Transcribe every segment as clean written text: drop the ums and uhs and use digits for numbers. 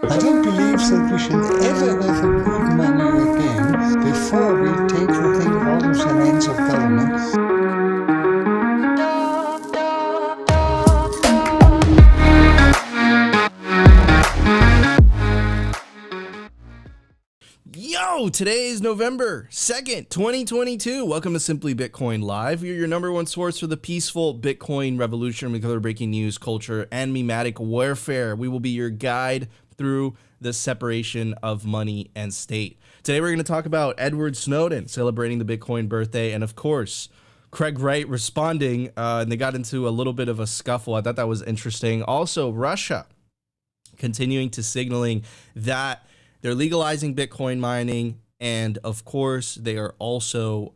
I don't believe that we should ever have a good money again before we take the thing out of the hands of government. Yo, today is November 2nd, 2022. Welcome to Simply Bitcoin Live. You're your number one source for the peaceful Bitcoin revolution. We cover breaking news, culture, and memetic warfare. We will be your guide through the separation of money and state. Today, we're going to talk about Edward Snowden celebrating the Bitcoin birthday, and of course, Craig Wright responding, and they got into a little bit of a scuffle. I thought that was interesting. Also, Russia continuing to signaling that they're legalizing Bitcoin mining, and of course, they are also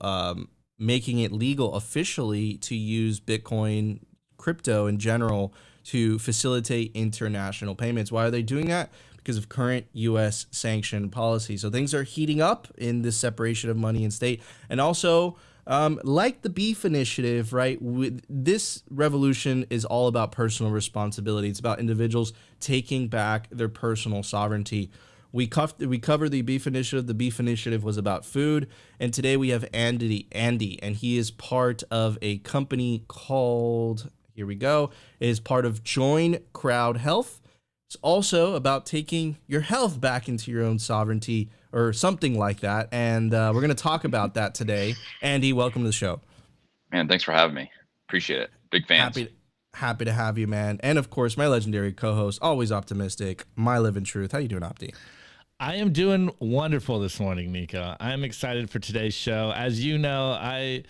making it legal officially to use Bitcoin, crypto in general, to facilitate international payments. Why are they doing that? Because of current U.S. sanction policy. So things are heating up in this separation of money and state. And also, like the Beef Initiative, right? This revolution is all about personal responsibility. It's about individuals taking back their personal sovereignty. We covered the Beef Initiative. The Beef Initiative was about food. And today we have Andy, and he is part of a company called, here we go, it is part of Join Crowd Health. It's also about taking your health back into your own sovereignty or something like that. And we're going to talk about that today. Andy, welcome to the show. Man, thanks for having me. Appreciate it. Big fans. Happy to have you, man. And of course, my legendary co-host, always optimistic, my living truth. How you doing, Opti? I am doing wonderful this morning, Nico. I'm excited for today's show. As you know, I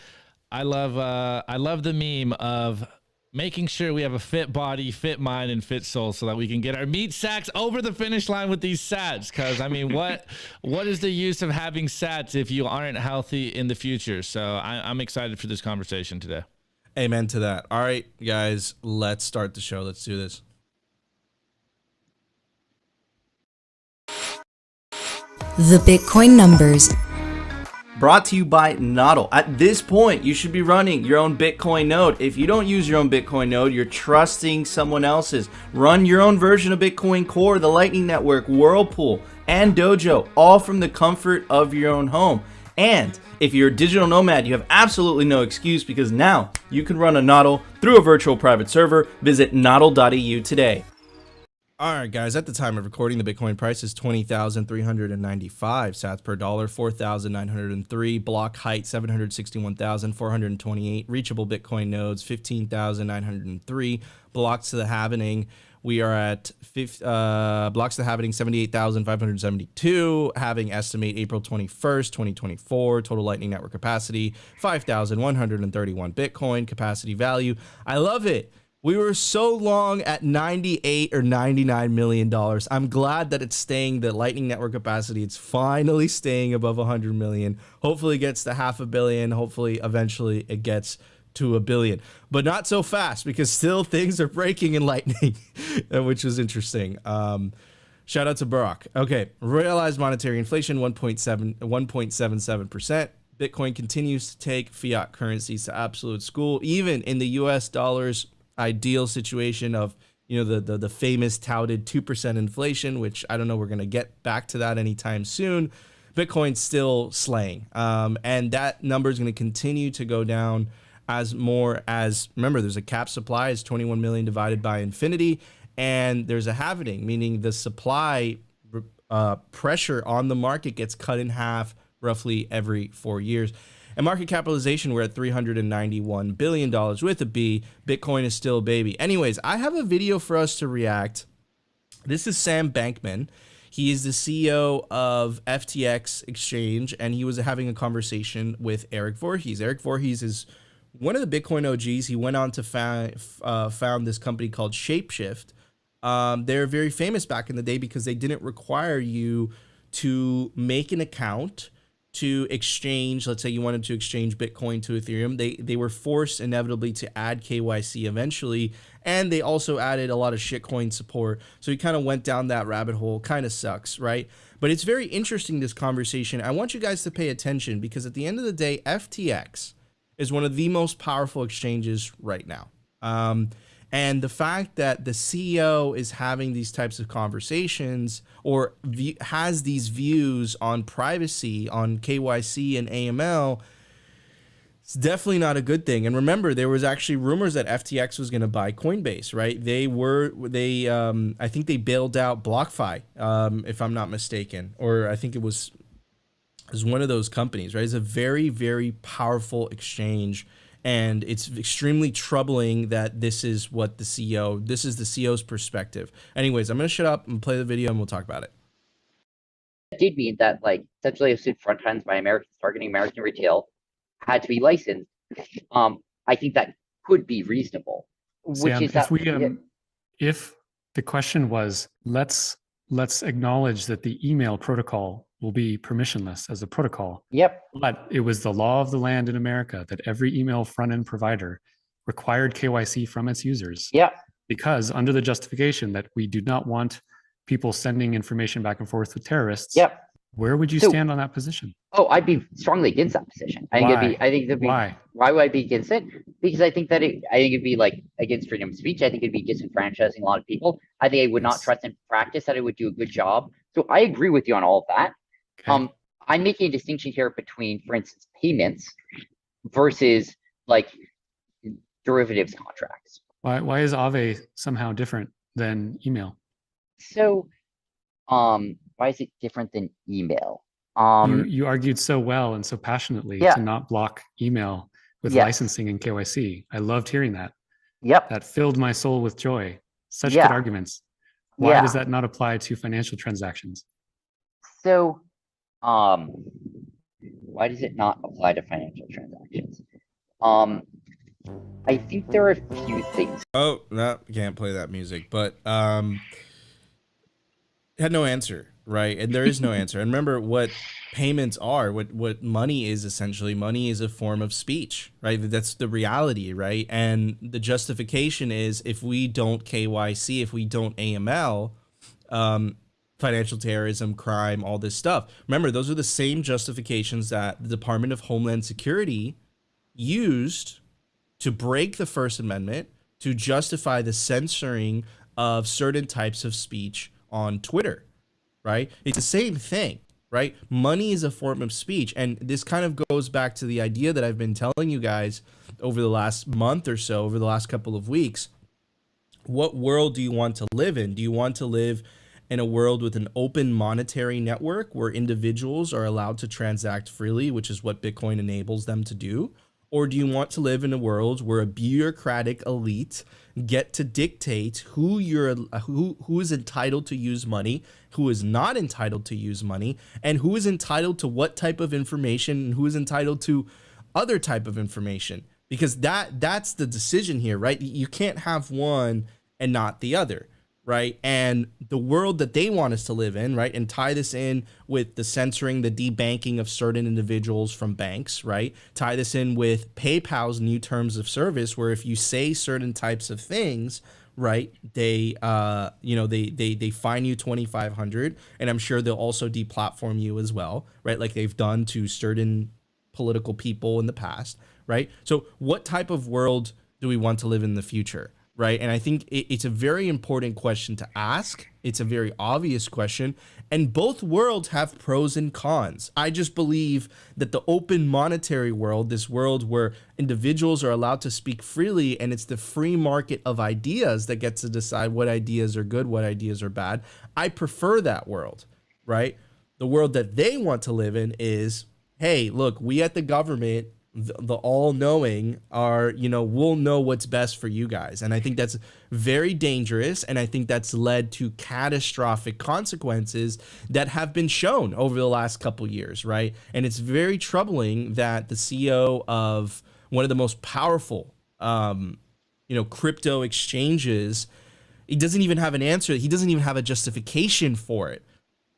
love the meme of making sure we have a fit body, fit mind, and fit soul so that we can get our meat sacks over the finish line with these sats. Because, I mean, what is the use of having sats if you aren't healthy in the future? So I'm excited for this conversation today. Amen to that. All right, guys, let's start the show. Let's do this. The Bitcoin numbers. Brought to you by NODL. At this point, you should be running your own Bitcoin node. If you don't use your own Bitcoin node, you're trusting someone else's. Run your own version of Bitcoin Core, the Lightning Network, Whirlpool, and Dojo, all from the comfort of your own home. And if you're a digital nomad, you have absolutely no excuse because now you can run a NODL through a virtual private server. Visit nodl.eu today. All right, guys, at the time of recording, the Bitcoin price is 20,395 sats per dollar, 4,903, block height 761,428, reachable Bitcoin nodes 15,903, blocks to the halvening. We are at blocks to the halvening 78,572, halving estimate April 21st, 2024, total Lightning Network capacity 5,131 Bitcoin, capacity value. I love it. We were so long at $98 or $99 million. I'm glad that it's staying, the Lightning Network capacity, it's finally staying above 100 million. Hopefully it gets to $500 million. Hopefully eventually it gets to $1 billion, but not so fast because still things are breaking in Lightning, which is interesting. Shout out to Barack. Okay, realized monetary inflation 1.77%. Bitcoin continues to take fiat currencies to absolute school, even in the US dollars ideal situation of, you know, the famous touted 2% inflation, which I don't know, we're going to get back to that anytime soon. Bitcoin's still slaying. And that number is going to continue to go down as more as, remember, there's a cap supply is 21 million divided by infinity, and there's a halvening, meaning the supply pressure on the market gets cut in half roughly every 4 years. And market capitalization, we're at $391 billion with a B. Bitcoin is still a baby. Anyways, I have a video for us to react. This is Sam Bankman. He is the CEO of FTX Exchange, and he was having a conversation with Eric Voorhees. Eric Voorhees is one of the Bitcoin OGs. He went on to found this company called Shapeshift. They're very famous back in the day because they didn't require you to make an account to exchange. Let's say you wanted to exchange Bitcoin to Ethereum. They were forced inevitably to add KYC eventually, and they also added a lot of shitcoin support. So he kind of went down that rabbit hole. Kind of sucks, right? But it's very interesting, this conversation. I want you guys to pay attention because at the end of the day, FTX is one of the most powerful exchanges right now. And the fact that the CEO is having these types of conversations or has these views on privacy, on KYC and AML, it's definitely not a good thing. And remember, there was actually rumors that FTX was going to buy Coinbase, right? I think they bailed out BlockFi, if I'm not mistaken, or I think it was one of those companies, right? It's a very, very powerful exchange, and it's extremely troubling that this is the CEO's perspective. Anyways, I'm going to shut up and play the video, and we'll talk about it. It did mean that, like, essentially assumed front ends by Americans targeting American retail had to be licensed. I think that could be reasonable. Which Sam, is that if the question was, let's acknowledge that the email protocol will be permissionless as a protocol. Yep. But it was the law of the land in America that every email front-end provider required KYC from its users. Yep. Because under the justification that we do not want people sending information back and forth with terrorists. Yep. Where would you stand on that position? Oh, I'd be strongly against that position. Why? Why would I be against it? Because I think it'd be like against freedom of speech. I think it'd be disenfranchising a lot of people. I think I would not trust in practice that it would do a good job. So I agree with you on all of that. Okay. I'm making a distinction here between, for instance, payments versus like derivatives contracts. Why is Aave somehow different than email? So, why is it different than email? You argued so well and so passionately to not block email with licensing and KYC. I loved hearing that. Yep. That filled my soul with joy. Such good arguments. Why does that not apply to financial transactions? So, why does it not apply to financial transactions? I think there are a few things. Oh, no, can't play that music, but had no answer, right? And there is no answer. And remember what payments are, what money is essentially. Money is a form of speech, right? That's the reality, right? And the justification is if we don't KYC, if we don't AML, financial terrorism, crime, all this stuff. Remember, those are the same justifications that the Department of Homeland Security used to break the First Amendment to justify the censoring of certain types of speech on Twitter, right? It's the same thing, right? Money is a form of speech. And this kind of goes back to the idea that I've been telling you guys over the last month or so, over the last couple of weeks. What world do you want to live in? Do you want to live in a world with an open monetary network where individuals are allowed to transact freely, which is what Bitcoin enables them to do? Or do you want to live in a world where a bureaucratic elite get to dictate who is entitled to use money, who is not entitled to use money, and who is entitled to what type of information and who is entitled to other type of information? Because that's the decision here, right? You can't have one and not the other, right? And the world that they want us to live in, right? And tie this in with the censoring, the debanking of certain individuals from banks, right? Tie this in with PayPal's new terms of service, where if you say certain types of things, right, they fine you $2,500, and I'm sure they'll also deplatform you as well, right? Like they've done to certain political people in the past, right? So what type of world do we want to live in the future? Right. And I think it's a very important question to ask. It's a very obvious question. And both worlds have pros and cons. I just believe that the open monetary world, this world where individuals are allowed to speak freely and it's the free market of ideas that gets to decide what ideas are good, what ideas are bad. I prefer that world. Right. The world that they want to live in is, hey, look, we at the government, the all-knowing we'll know what's best for you guys. And I think that's very dangerous. And I think that's led to catastrophic consequences that have been shown over the last couple years, right? And it's very troubling that the CEO of one of the most powerful, crypto exchanges, he doesn't even have an answer. He doesn't even have a justification for it,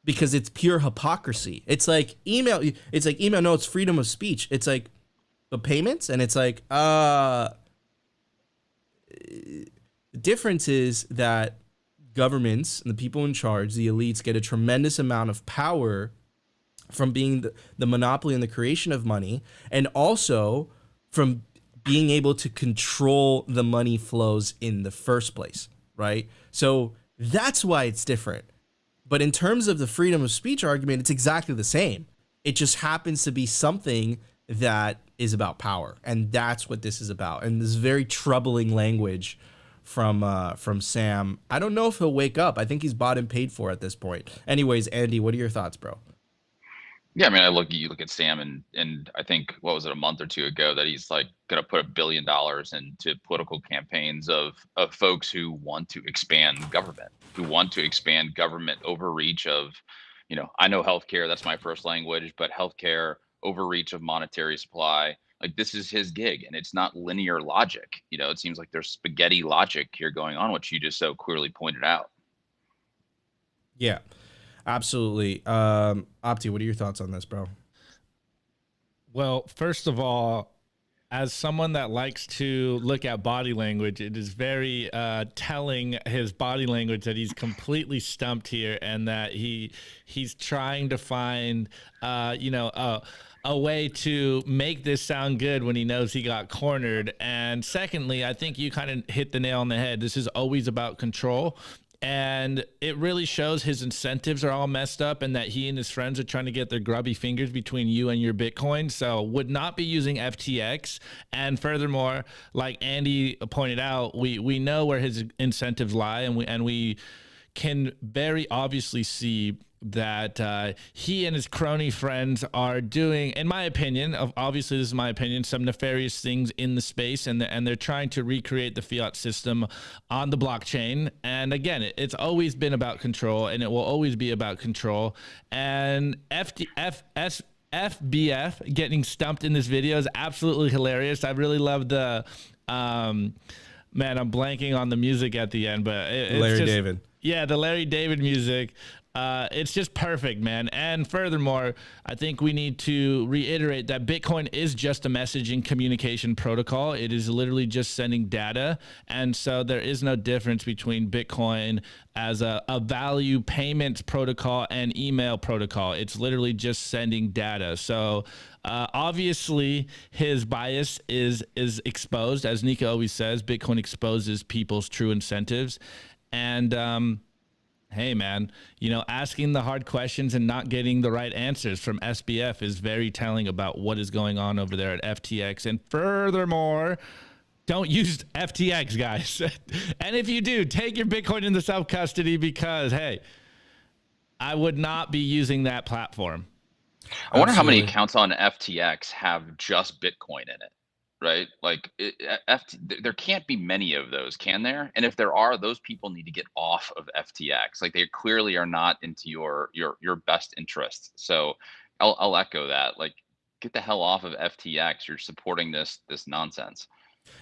because it's pure hypocrisy. It's like email. No, it's freedom of speech. It's like, the payments, and it's like the difference is that governments and the people in charge, the elites, get a tremendous amount of power from being the monopoly and the creation of money, and also from being able to control the money flows in the first place, right? So that's why it's different. But in terms of the freedom of speech argument, it's exactly the same. It just happens to be something that is about power, and that's what this is about. And this very troubling language from Sam. I don't know if he'll wake up. I think he's bought and paid for at this point. Anyways, Andy, what are your thoughts, bro? Yeah, I mean, you look at Sam, and I think, what was it, a month or two ago, that he's like going to put $1 billion into political campaigns of folks who want to expand government, overreach of, I know healthcare, that's my first language, but healthcare, overreach of monetary supply. Like, this is his gig, and it's not linear logic. It seems like there's spaghetti logic here going on, which you just so clearly pointed out. Yeah. Absolutely. Opti, what are your thoughts on this, bro? Well, first of all, as someone that likes to look at body language, it is very telling, his body language, that he's completely stumped here, and that he's trying to find, a way to make this sound good when he knows he got cornered. And secondly, I think you kind of hit the nail on the head. This is always about control. And it really shows his incentives are all messed up, and that he and his friends are trying to get their grubby fingers between you and your Bitcoin. So would not be using FTX. And furthermore, like Andy pointed out, we know where his incentives lie, and we can very obviously see that he and his crony friends are doing, in my opinion, obviously this is my opinion, some nefarious things in the space, and they're trying to recreate the fiat system on the blockchain. And again, it's always been about control, and it will always be about control. And FBF getting stumped in this video is absolutely hilarious. I really love the man, I'm blanking on the music at the end, but it's Larry David. Yeah, the Larry David music. It's just perfect, man. And furthermore, I think we need to reiterate that Bitcoin is just a messaging communication protocol. It is literally just sending data. And so there is no difference between Bitcoin as a value payments protocol and email protocol. It's literally just sending data. So obviously his bias is exposed. As Nika always says, Bitcoin exposes people's true incentives. And hey, man, asking the hard questions and not getting the right answers from SBF is very telling about what is going on over there at FTX. And furthermore, don't use FTX, guys. And if you do, take your Bitcoin into self-custody, because, hey, I would not be using that platform. I wonder how many accounts on FTX have just Bitcoin in it. Right? Like, there can't be many of those, can there? And if there are, those people need to get off of FTX. Like, they clearly are not into your best interest. So I'll echo that. Like, get the hell off of FTX. You're supporting this nonsense.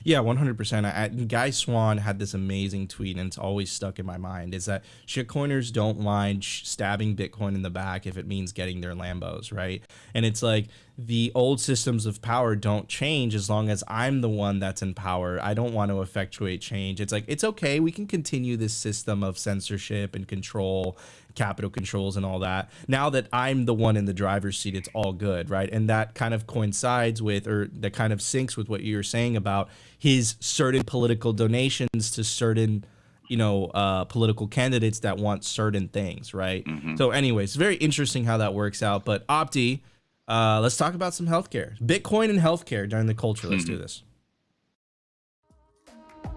Yeah, 100%. Guy Swan had this amazing tweet, and it's always stuck in my mind, is that shitcoiners don't mind stabbing Bitcoin in the back if it means getting their Lambos, right? And it's like, the old systems of power don't change as long as I'm the one that's in power. I don't want to effectuate change. It's like, it's okay. We can continue this system of censorship and control, capital controls and all that. Now that I'm the one in the driver's seat, it's all good, right? And that kind of coincides with, or that kind of syncs with what you're saying about his certain political donations to certain, political candidates that want certain things, right? Mm-hmm. So anyways, very interesting how that works out. But Opti, let's talk about some healthcare. Bitcoin and healthcare during the culture. Let's do this.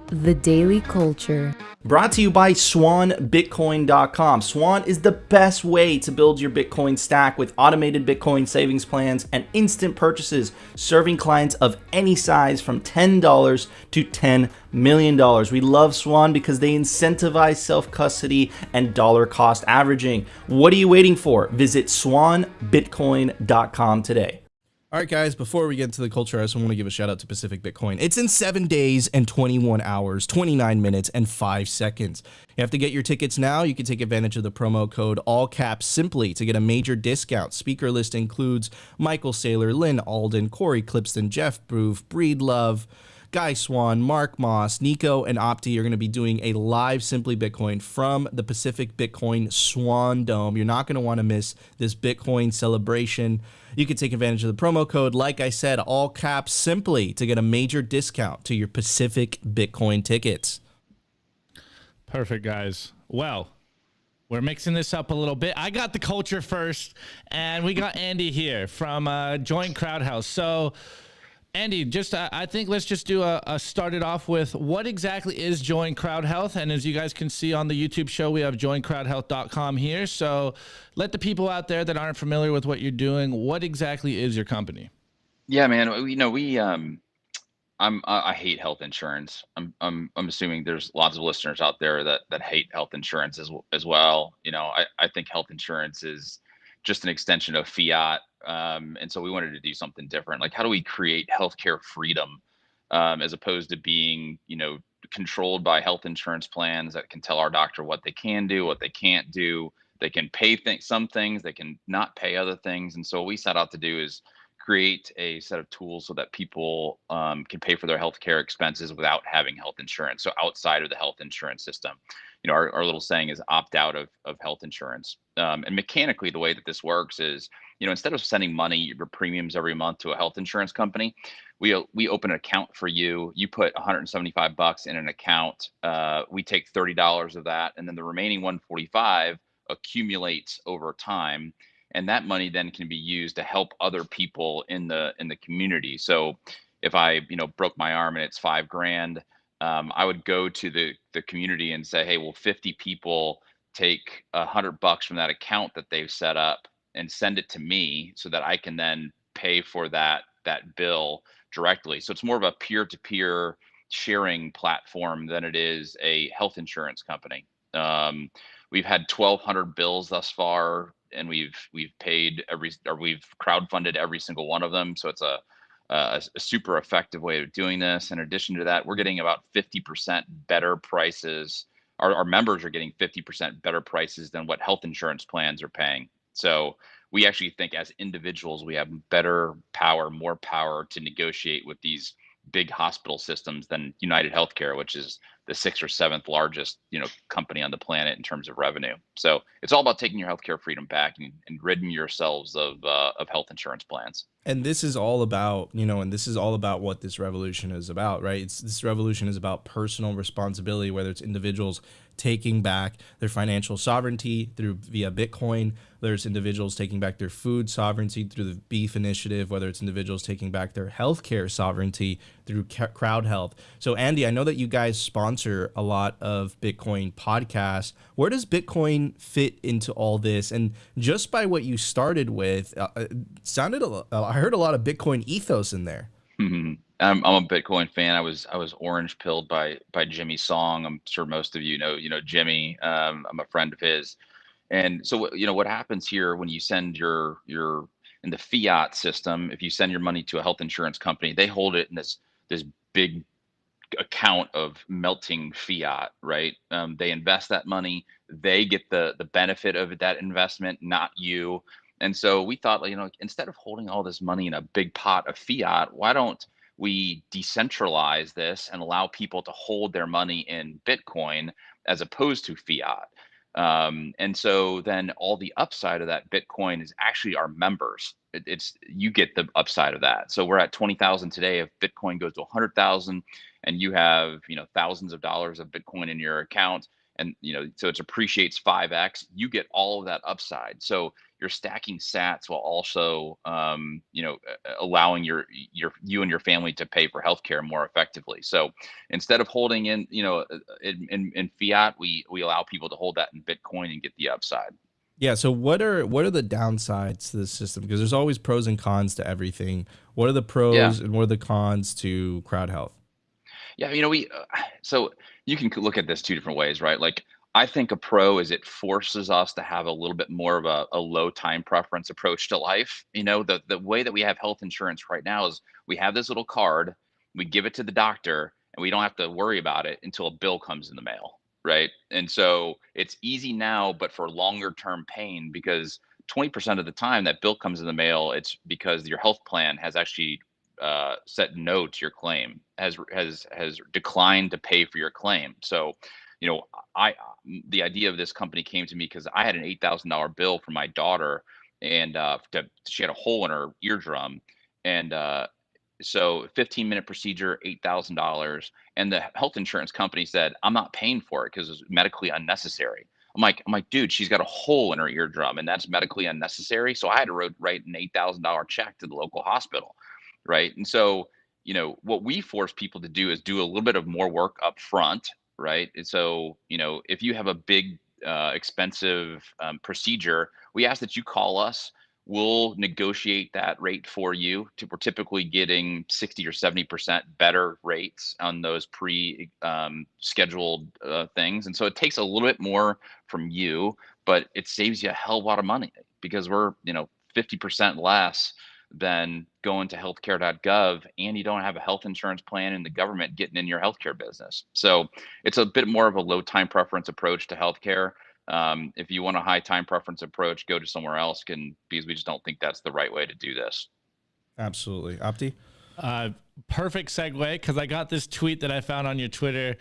The Daily Culture. Brought to you by SwanBitcoin.com. Swan is the best way to build your Bitcoin stack with automated Bitcoin savings plans and instant purchases, serving clients of any size from $10 to $10 million. We love Swan because they incentivize self-custody and dollar cost averaging. What are you waiting for? Visit SwanBitcoin.com today. All right, guys, before we get into the culture, I just want to give a shout out to Pacific Bitcoin. It's in 7 days and 21 hours, 29 minutes and 5 seconds. You have to get your tickets now. You can take advantage of the promo code all caps simply to get a major discount. Speaker list includes Michael Saylor, Lynn Alden, Corey Clipston, Jeff Broof, Breedlove, Guy Swan, Mark Moss, Nico, and Opti are going to be doing a live Simply Bitcoin from the Pacific Bitcoin Swan Dome. You're not going to want to miss this Bitcoin celebration. You can take advantage of the promo code, like I said, all caps Simply, to get a major discount to your Pacific Bitcoin tickets. Perfect, guys. Well, we're mixing this up a little bit. I got the culture first, and we got Andy here from Join Crowd Health. So, Andy, I think let's just do a start it off with what exactly is Join Crowd Health. And as you guys can see on the YouTube show, we have joincrowdhealth.com here. So let the people out there that aren't familiar with what you're doing, what exactly is your company? Yeah, man. I hate health insurance. I'm assuming there's lots of listeners out there that hate health insurance as well. I think health insurance is just an extension of fiat. And so we wanted to do something different. Like, how do we create healthcare freedom, as opposed to being, controlled by health insurance plans that can tell our doctor what they can do, what they can't do. They can pay some things, they can not pay other things. And so what we set out to do is create a set of tools so that people can pay for their healthcare expenses without having health insurance. So outside of the health insurance system, our little saying is opt out of health insurance. And mechanically, the way that this works is, instead of sending money, your premiums every month to a health insurance company, we open an account for you. You put $175 in an account. We take $30 of that, and then the remaining $145 accumulates over time. And that money then can be used to help other people in the community. So if I, broke my arm and it's $5,000, I would go to the community and say, hey, well, 50 people take $100 from that account that they've set up and send it to me so that I can then pay for that bill directly. So it's more of a peer-to-peer sharing platform than it is a health insurance company. We've had 1,200 bills thus far, and we've paid we've crowdfunded every single one of them. So it's a super effective way of doing this. In addition to that, we're getting about 50% better prices. Our members are getting 50% better prices than what health insurance plans are paying. So we actually think as individuals, we have more power to negotiate with these big hospital systems than United Healthcare, which is the 6th or 7th largest, company on the planet in terms of revenue. So it's all about taking your healthcare freedom back and ridding yourselves of health insurance plans. And this is all about, what this revolution is about, right? This revolution is about personal responsibility, whether it's individuals taking back their financial sovereignty via Bitcoin, whether it's individuals taking back their food sovereignty through the Beef Initiative, whether it's individuals taking back their healthcare sovereignty through Crowd Health. So Andy, I know that you guys sponsor a lot of Bitcoin podcasts. Where does Bitcoin fit into all this? And just by what you started with, I heard a lot of Bitcoin ethos in there. Mm-hmm. I'm a Bitcoin fan. I was orange pilled by Jimmy Song. I'm sure most of you know Jimmy. I'm a friend of his. And so what happens here when you send your in the fiat system, if you send your money to a health insurance company, they hold it in this big account of melting fiat, right? They invest that money, they get the benefit of that investment, not you. And so we thought, instead of holding all this money in a big pot of fiat, why don't we decentralize this and allow people to hold their money in Bitcoin as opposed to fiat? And so then all the upside of that Bitcoin is actually our members. You get the upside of that. So we're at 20,000 today. If Bitcoin goes to 100,000 and you have, thousands of dollars of Bitcoin in your account, and, so it appreciates 5x, you get all of that upside. So you're stacking sats while also, allowing you and your family to pay for healthcare more effectively. So instead of holding in, in fiat, we allow people to hold that in Bitcoin and get the upside. Yeah. So what are the downsides to the system? Because there's always pros and cons to everything. What are the pros and what are the cons to Crowd Health? Yeah, so you can look at this two different ways, right? Like, I think a pro is it forces us to have a little bit more of a low time preference approach to life. The way that we have health insurance right now is we have this little card, we give it to the doctor, and we don't have to worry about it until a bill comes in the mail, right? And so it's easy now, but for longer term pain, because 20% of the time that bill comes in the mail, it's because your health plan has actually said no to your claim, has declined to pay for your claim. So, you know, the idea of this company came to me because I had an $8,000 bill for my daughter, and she had a hole in her eardrum, and so 15-minute procedure, $8,000, and the health insurance company said, I'm not paying for it because it's medically unnecessary. I'm like, dude, she's got a hole in her eardrum, and that's medically unnecessary. So I had to write an $8,000 check to the local hospital, right? And so, you know, what we force people to do is do a little bit of more work up front, right? And so, you know, if you have a big, expensive procedure, we ask that you call us. We'll negotiate that rate for you. We're typically getting 60 or 70% better rates on those scheduled things. And so it takes a little bit more from you, but it saves you a hell of a lot of money because we're, you know, 50% less than going to healthcare.gov, and you don't have a health insurance plan and the government getting in your healthcare business. So it's a bit more of a low time preference approach to healthcare. If you want a high time preference approach, go to somewhere else, because we just don't think that's the right way to do this. Absolutely. Opti? Perfect segue, because I got this tweet that I found on your Twitter,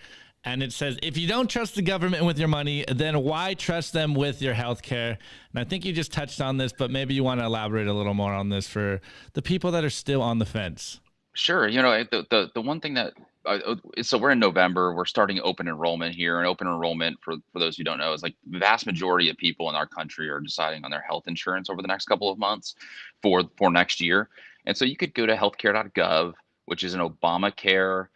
and it says, if you don't trust the government with your money, then why trust them with your healthcare? And I think you just touched on this, but maybe you want to elaborate a little more on this for the people that are still on the fence. Sure. You know, the one thing that so we're in November, we're starting open enrollment here, and open enrollment, for those who don't know, is like the vast majority of people in our country are deciding on their health insurance over the next couple of months for next year. And so you could go to healthcare.gov, which is an Obamacare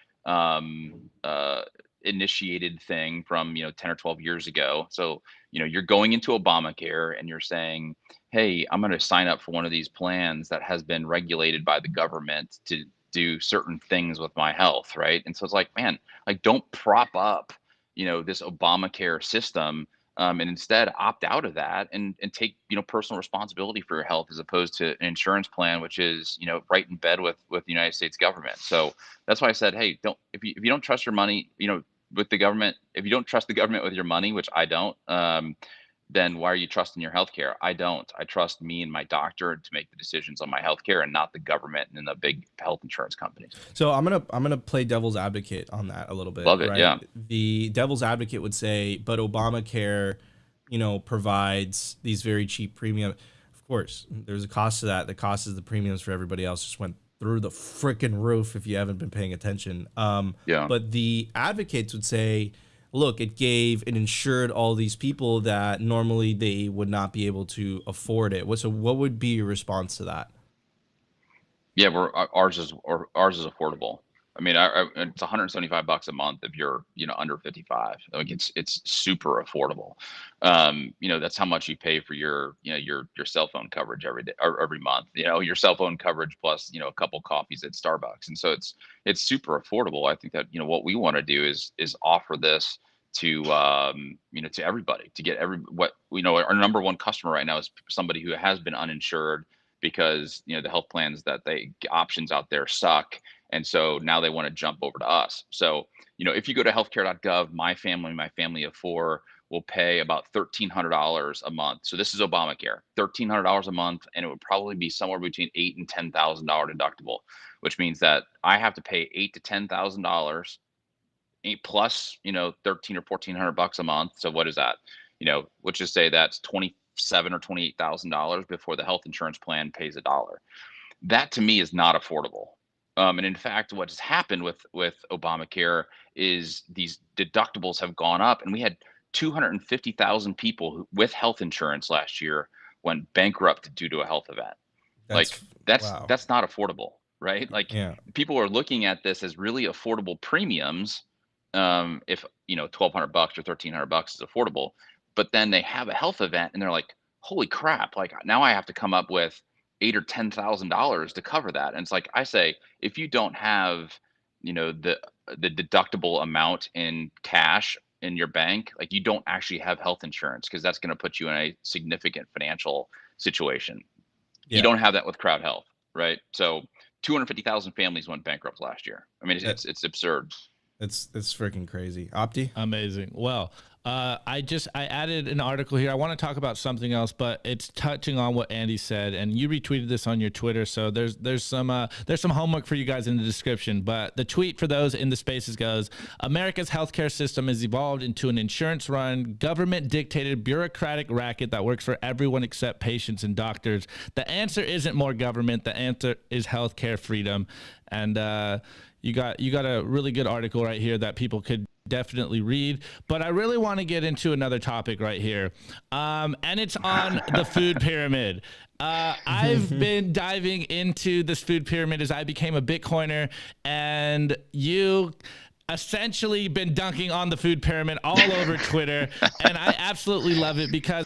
initiated thing from, you know, 10 or 12 years ago. So, you know, you're going into Obamacare and you're saying, hey, I'm going to sign up for one of these plans that has been regulated by the government to do certain things with my health, right? And so it's like, man, like, don't prop up, you know, this Obamacare system, and instead opt out of that and take, you know, personal responsibility for your health, as opposed to an insurance plan, which is, you know, right in bed with the United States government. So that's why I said, hey, don't, if you don't trust your money, you know, with the government, if you don't trust the government with your money, which I don't, then why are you trusting your healthcare? I don't. I trust me and my doctor to make the decisions on my healthcare, and not the government and the big health insurance companies. So I'm gonna play devil's advocate on that a little bit. Love it, right? yeah. The devil's advocate would say, but Obamacare, you know, provides these very cheap premium. Of course, there's a cost to that. The cost is the premiums for everybody else just went through the freaking roof if you haven't been paying attention. Yeah. But the advocates would say, look, it insured all these people that normally they would not be able to afford it. So what would be your response to that? Yeah, ours is affordable. I mean, it's $175 a month if you're, you know, under 55. Like, it's super affordable. You know, that's how much you pay for your, you know, your cell phone coverage every day or every month. You know, your cell phone coverage plus, you know, a couple coffees at Starbucks, and so it's super affordable. I think that, you know, what we want to do is offer this to, you know, to everybody, to get what we know. Our number one customer right now is somebody who has been uninsured because, you know, the health plans that options out there suck. And so now they want to jump over to us. So, you know, if you go to healthcare.gov, my family of four will pay about $1,300 a month. So this is Obamacare, $1,300 a month, and it would probably be somewhere between $8,000 and $10,000 deductible, which means that I have to pay $8,000 to $10,000, plus, you know, $1,300 or $1,400 a month. So what is that? You know, let's just say that's $27,000 or $28,000 before the health insurance plan pays a dollar. That to me is not affordable. And in fact, what has happened with Obamacare is these deductibles have gone up, and we had 250,000 people with health insurance last year went bankrupt due to a health event. Wow. That's not affordable, right? Like, Yeah. people are looking at this as really affordable premiums. If, you know, $1,200 or $1,300 is affordable, but then they have a health event and they're like, holy crap! Like, now I have to come up with $8,000 or $10,000 to cover that. And it's like, I say, if you don't have, you know, the deductible amount in cash in your bank, like, you don't actually have health insurance, because that's going to put you in a significant financial situation. Yeah. You don't have that with Crowd Health, right? So 250,000 families went bankrupt last year. I mean, it's absurd. It's freaking crazy. Opti? Amazing. Well, I added an article here. I want to talk about something else, but it's touching on what Andy said, and you retweeted this on your Twitter. So there's some homework for you guys in the description. But the tweet for those in the spaces goes: America's healthcare system has evolved into an insurance-run, government-dictated, bureaucratic racket that works for everyone except patients and doctors. The answer isn't more government. The answer is healthcare freedom. And you got a really good article right here that people could definitely read, but I really want to get into another topic right here, and it's on the food pyramid. I've been diving into this food pyramid as I became a Bitcoiner, and you essentially been dunking on the food pyramid all over Twitter, and I absolutely love it because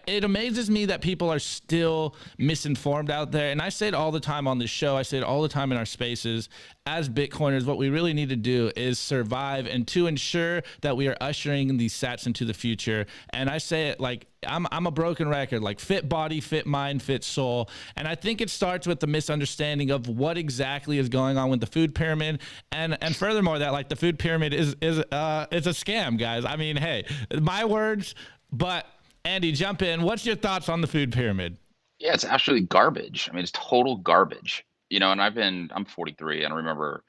it amazes me that people are still misinformed out there. And I say it all the time on this show. I say it all the time in our spaces. As Bitcoiners, what we really need to do is survive, and to ensure that we are ushering these sats into the future. And I say it like I'm a broken record, like fit body, fit mind, fit soul. And I think it starts with the misunderstanding of what exactly is going on with the food pyramid. And furthermore, that like the food pyramid is it's a scam, guys. I mean, hey, my words, but Andy, jump in. What's your thoughts on the food pyramid? Yeah, it's actually garbage. I mean, it's total garbage. And I'm 43, and I remember,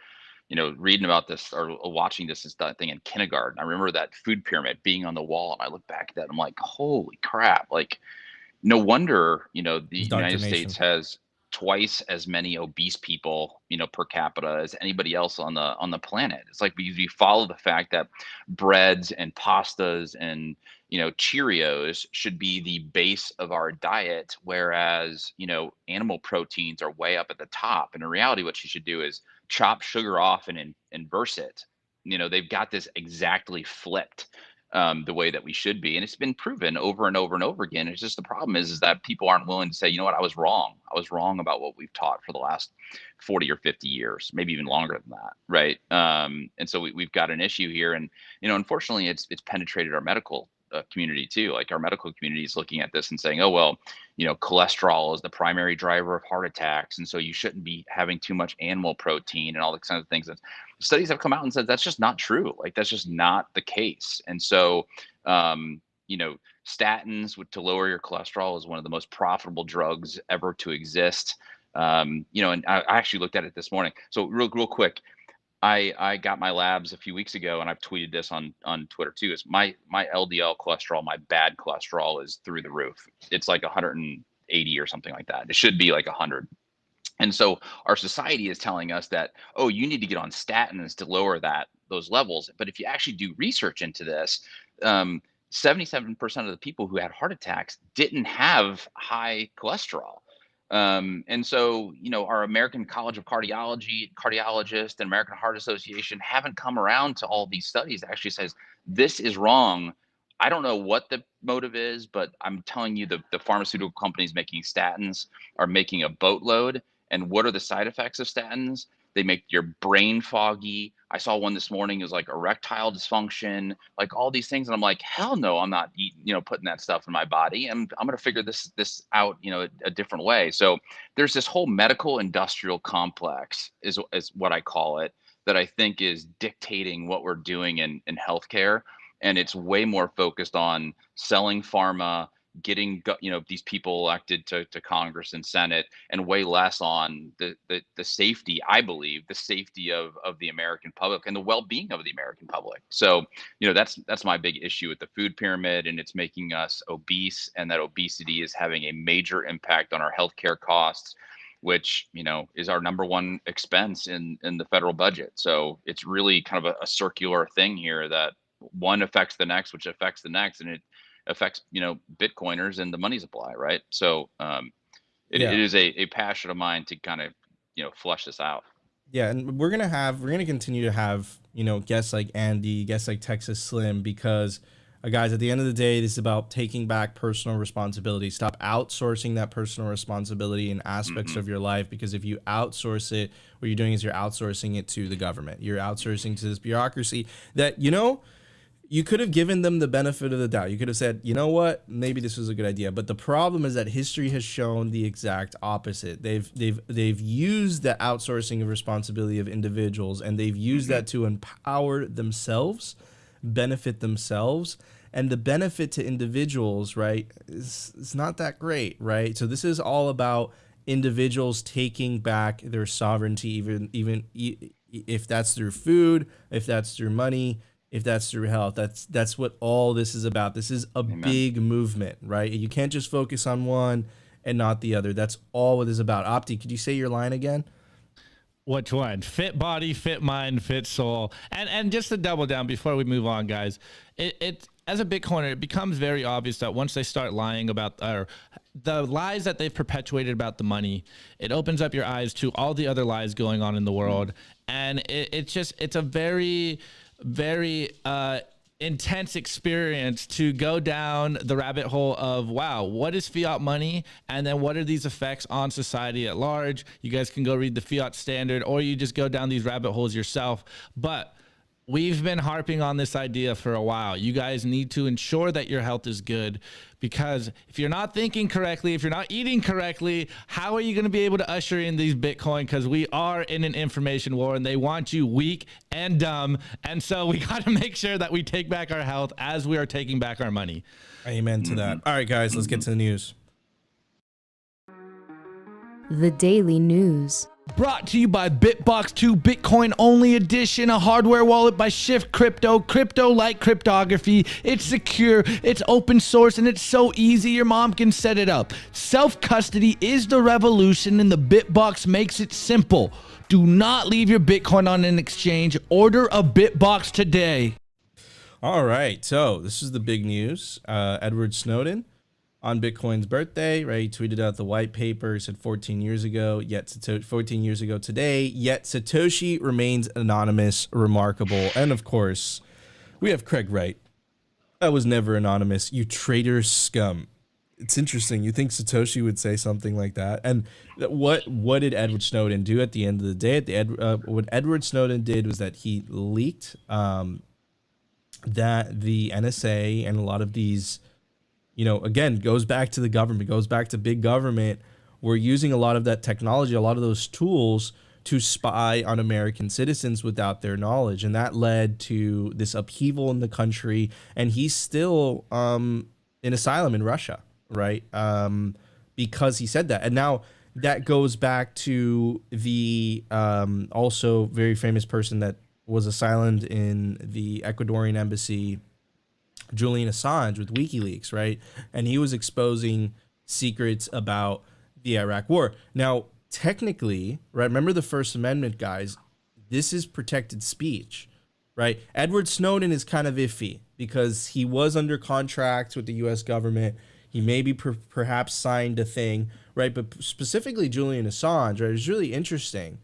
reading about this or watching this thing in kindergarten. I remember that food pyramid being on the wall, and I look back at that, and I'm like, holy crap. Like, no wonder, the United States has twice as many obese people, per capita as anybody else on the planet. It's like we follow the fact that breads and pastas and Cheerios should be the base of our diet, whereas animal proteins are way up at the top. And in reality, what you should do is chop sugar off and inverse it. They've got this exactly flipped. The way that we should be. And it's been proven over and over and over again. It's just the problem is that people aren't willing to say, you know what, I was wrong. I was wrong about what we've taught for the last 40 or 50 years, maybe even longer than that. Right. And so we've got an issue here. And, unfortunately, it's penetrated our medical community too. Like our medical community is looking at this and saying, oh, well, cholesterol is the primary driver of heart attacks. And so you shouldn't be having too much animal protein and all the kinds of things. And studies have come out and said that's just not true. Like that's just not the case. And so, statins to lower your cholesterol is one of the most profitable drugs ever to exist. And I actually looked at it this morning. So real quick, I got my labs a few weeks ago, and I've tweeted this on Twitter too. Is my LDL cholesterol, my bad cholesterol, is through the roof. It's like 180 or something like that. It should be like 100. And so our society is telling us that, oh, you need to get on statins to lower those levels. But if you actually do research into this, 77% of the people who had heart attacks didn't have high cholesterol. And so, our American College of cardiologists and American Heart Association haven't come around to all these studies that actually says this is wrong. I don't know what the motive is, but I'm telling you the pharmaceutical companies making statins are making a boatload. And what are the side effects of statins? They make your brain foggy. I saw one this morning. It was like erectile dysfunction, like all these things. And I'm like, hell no, I'm not eating, putting that stuff in my body. I'm going to figure this out, a different way. So there's this whole medical industrial complex is what I call it, that I think is dictating what we're doing in healthcare. And it's way more focused on selling pharma, getting these people elected to Congress and Senate, and way less on the safety, I believe, the safety of the American public and the well-being of the American public. So that's my big issue with the food pyramid, and it's making us obese, and that obesity is having a major impact on our healthcare costs, which is our number one expense in the federal budget. So it's really kind of a circular thing here that one affects the next, which affects the next, and it affects Bitcoiners and the money supply, right? So it is a passion of mine to kind of flush this out. Yeah, and we're gonna continue to have guests like Andy, guests like Texas Slim, because guys, at the end of the day, this is about taking back personal responsibility. Stop outsourcing that personal responsibility in aspects of your life, because if you outsource it, what you're doing is you're outsourcing it to the government. You're outsourcing to this bureaucracy that you could have given them the benefit of the doubt. You could have said, you know what, maybe this was a good idea. But the problem is that history has shown the exact opposite. They've used the outsourcing of responsibility of individuals, and they've used that to empower themselves, benefit themselves. And the benefit to individuals, right, is not that great, right? So this is all about individuals taking back their sovereignty, even if that's through food, if that's through money, if that's through health. That's what all this is about. This is a big movement, right? You can't just focus on one and not the other. That's all it is about. Opti, could you say your line again? Which one? Fit body, fit mind, fit soul. And just to double down before we move on, guys, it as a Bitcoiner, it becomes very obvious that once they start lying about the lies that they've perpetuated about the money, it opens up your eyes to all the other lies going on in the world. And it's a very, very intense experience to go down the rabbit hole of, wow, what is fiat money? And then what are these effects on society at large? You guys can go read the Fiat Standard, or you just go down these rabbit holes yourself. But we've been harping on this idea for a while. You guys need to ensure that your health is good, because if you're not thinking correctly, if you're not eating correctly, how are you going to be able to usher in these Bitcoin? Because we are in an information war, and they want you weak and dumb. And so we got to make sure that we take back our health as we are taking back our money. Amen to that. All right, guys, let's get to the news. The Daily News. Brought to you by Bitbox 2 Bitcoin Only Edition, a hardware wallet by Shift Crypto. Crypto like cryptography. It's secure, it's open source, and it's so easy your mom can set it up. Self-custody is the revolution, and the Bitbox makes it simple. Do not leave your Bitcoin on an exchange. Order a Bitbox today. All right, so this is the big news. Edward Snowden, on Bitcoin's birthday, right? He tweeted out the white paper. He said 14 years ago, 14 years ago today, yet Satoshi remains anonymous, remarkable. And of course, we have Craig Wright. I was never anonymous, you traitor scum. It's interesting. You think Satoshi would say something like that? And what did Edward Snowden do at the end of the day? What Edward Snowden did was that he leaked that the NSA and a lot of these, again, goes back to the government, goes back to big government. We're using a lot of that technology, a lot of those tools to spy on American citizens without their knowledge. And that led to this upheaval in the country. And he's still in asylum in Russia, right? Because he said that. And now that goes back to the also very famous person that was asylum in the Ecuadorian embassy, Julian Assange, with WikiLeaks, right? And he was exposing secrets about the Iraq war. Now, technically, right, remember the First Amendment, guys, this is protected speech, right? Edward Snowden is kind of iffy because he was under contract with the U.S. government. He maybe perhaps signed a thing, right? But specifically Julian Assange, right, is really interesting,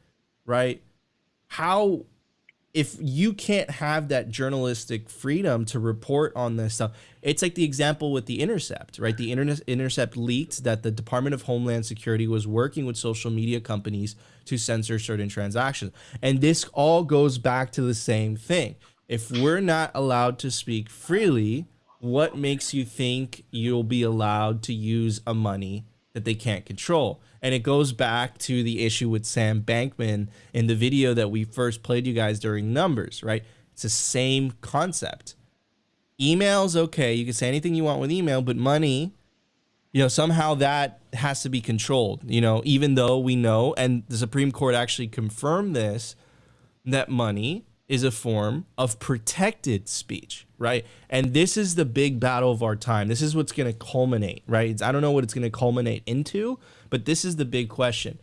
right? How, if you can't have that journalistic freedom to report on this stuff, it's like the example with The Intercept, right? The Intercept leaked that the Department of Homeland Security was working with social media companies to censor certain transactions. And this all goes back to the same thing. If we're not allowed to speak freely, what makes you think you'll be allowed to use a money that they can't control? And it goes back to the issue with Sam Bankman in the video that we first played you guys during numbers, right? It's the same concept. Email's okay. You can say anything you want with email, but money, somehow that has to be controlled, even though we know, and the Supreme Court actually confirmed this, that money is a form of protected speech, right? And this is the big battle of our time. This is what's going to culminate, right? I don't know what it's going to culminate into, but this is the big question.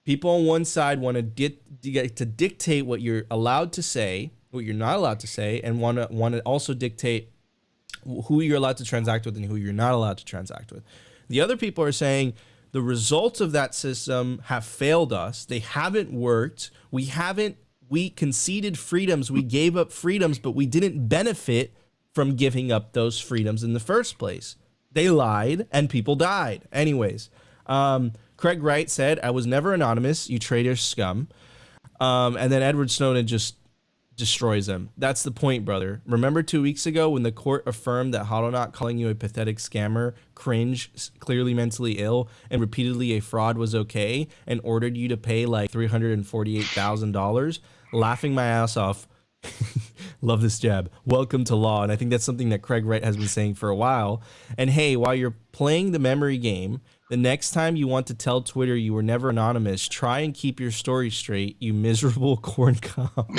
People on one side want to dictate what you're allowed to say, what you're not allowed to say, and want to also dictate who you're allowed to transact with and who you're not allowed to transact with. The other people are saying the results of that system have failed us. They haven't worked. We conceded freedoms, we gave up freedoms, but we didn't benefit from giving up those freedoms in the first place. They lied and people died. Anyways, Craig Wright said, I was never anonymous, you traitor scum. And then Edward Snowden just destroys them. That's the point, brother. Remember 2 weeks ago when the court affirmed that Hodlnaut calling you a pathetic scammer, cringe, clearly mentally ill, and repeatedly a fraud was okay, and ordered you to pay like $348,000? Laughing my ass off. Love this jab. Welcome to law. And I think that's something that Craig Wright has been saying for a while. And hey, while you're playing the memory game, the next time you want to tell Twitter you were never anonymous, try and keep your story straight, you miserable corn cob.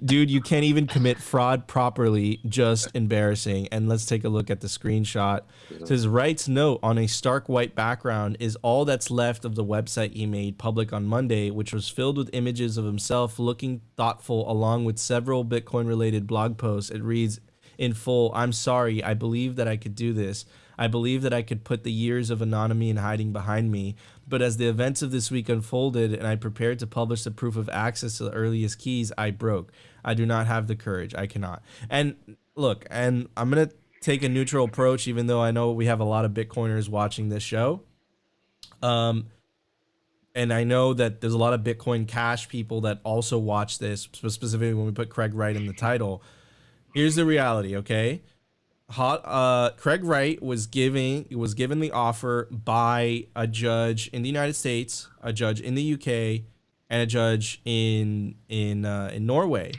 Dude, you can't even commit fraud properly. Just embarrassing. And let's take a look at the screenshot. It says Wright's note on a stark white background is all that's left of the website he made public on Monday, which was filled with images of himself looking thoughtful along with several Bitcoin related blog posts. It reads in full, "I'm sorry. I believe that I could do this. I believe that I could put the years of anonymity and hiding behind me. But as the events of this week unfolded and I prepared to publish the proof of access to the earliest keys, I broke. I do not have the courage. I cannot." And look, and I'm going to take a neutral approach, even though I know we have a lot of Bitcoiners watching this show. And I know that there's a lot of Bitcoin Cash people that also watch this, specifically when we put Craig Wright in the title. Here's the reality, okay? Craig Wright was given the offer by a judge in the United States, a judge in the UK, and a judge in Norway.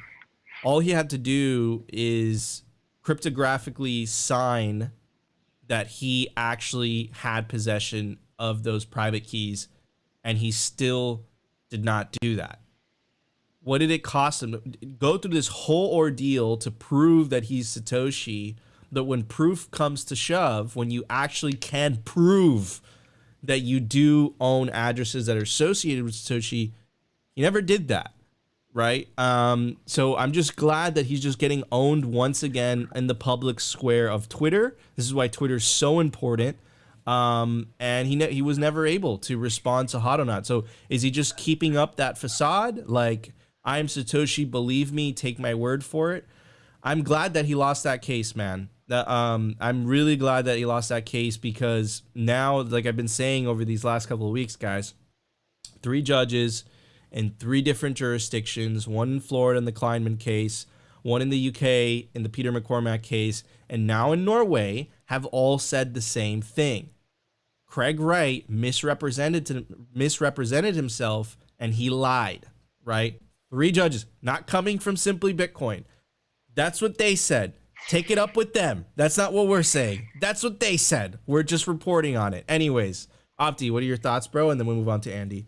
All he had to do is cryptographically sign that he actually had possession of those private keys, and he still did not do that. What did it cost him to go through this whole ordeal to prove that he's Satoshi? That when proof comes to shove, when you actually can prove that you do own addresses that are associated with Satoshi, he never did that, right? So I'm just glad that he's just getting owned once again in the public square of Twitter. This is why Twitter is so important. And he was never able to respond to Hodlnaut. So is he just keeping up that facade? Like, I'm Satoshi, believe me, take my word for it. I'm glad that he lost that case, man. I'm really glad that he lost that case because now, like I've been saying over these last couple of weeks, guys, 3 judges in 3 different jurisdictions, one in Florida in the Kleinman case, one in the UK in the Peter McCormack case, and now in Norway have all said the same thing. Craig Wright misrepresented himself and he lied, right? 3 judges, not coming from Simply Bitcoin. That's what they said. Take it up with them. That's not what we're saying. That's what they said. We're just reporting on it. Anyways, Opti, what are your thoughts, bro? And then we'll move on to Andy.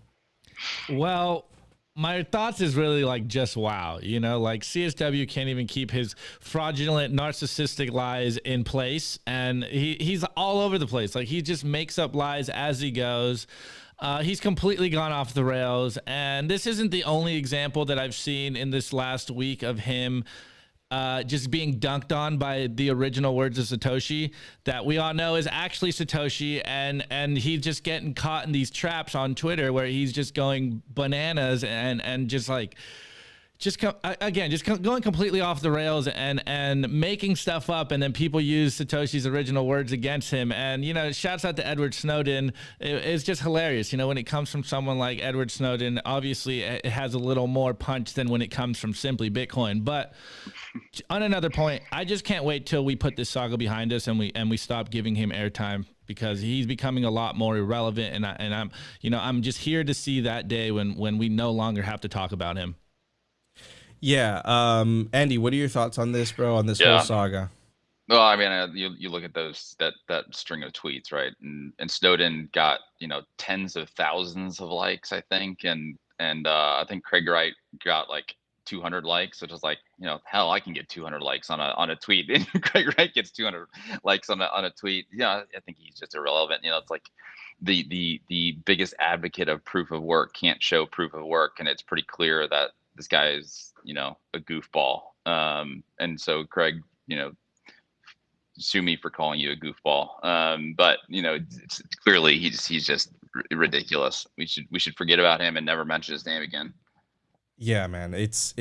Well, my thoughts is really like just wow. You know, like CSW can't even keep his fraudulent, narcissistic lies in place. And he's all over the place. Like he just makes up lies as he goes. He's completely gone off the rails. And this isn't the only example that I've seen in this last week of him just being dunked on by the original words of Satoshi that we all know is actually Satoshi, and he's just getting caught in these traps on Twitter where he's just going bananas and just like going completely off the rails and making stuff up, and then people use Satoshi's original words against him. And you know, shouts out to Edward Snowden. It's just hilarious, you know, when it comes from someone like Edward Snowden. Obviously it has a little more punch than when it comes from Simply Bitcoin. But on another point, I just can't wait till we put this saga behind us and we stop giving him airtime, because he's becoming a lot more irrelevant, and I'm just here to see that day when we no longer have to talk about him. Yeah, Andy, what are your thoughts on this, bro? On this whole saga? Well, I mean, you look at that string of tweets, right? And Snowden got tens of thousands of likes, I think, and I think Craig Wright got like 200 likes, which is like, hell, I can get 200 likes on a tweet, and Craig Wright gets 200 likes on a tweet. Yeah, I think he's just irrelevant. It's like the biggest advocate of proof of work can't show proof of work, and it's pretty clear that this guy is, a goofball. And so Craig, sue me for calling you a goofball. But it's clearly he's just ridiculous. We should forget about him and never mention his name again. Yeah, man, it's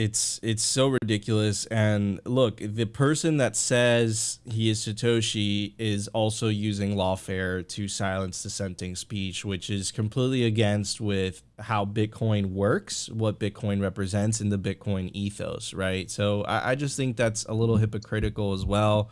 so ridiculous. And look, the person that says he is Satoshi is also using lawfare to silence dissenting speech, which is completely against with how Bitcoin works, what Bitcoin represents in the Bitcoin ethos, right? So I just think that's a little hypocritical as well.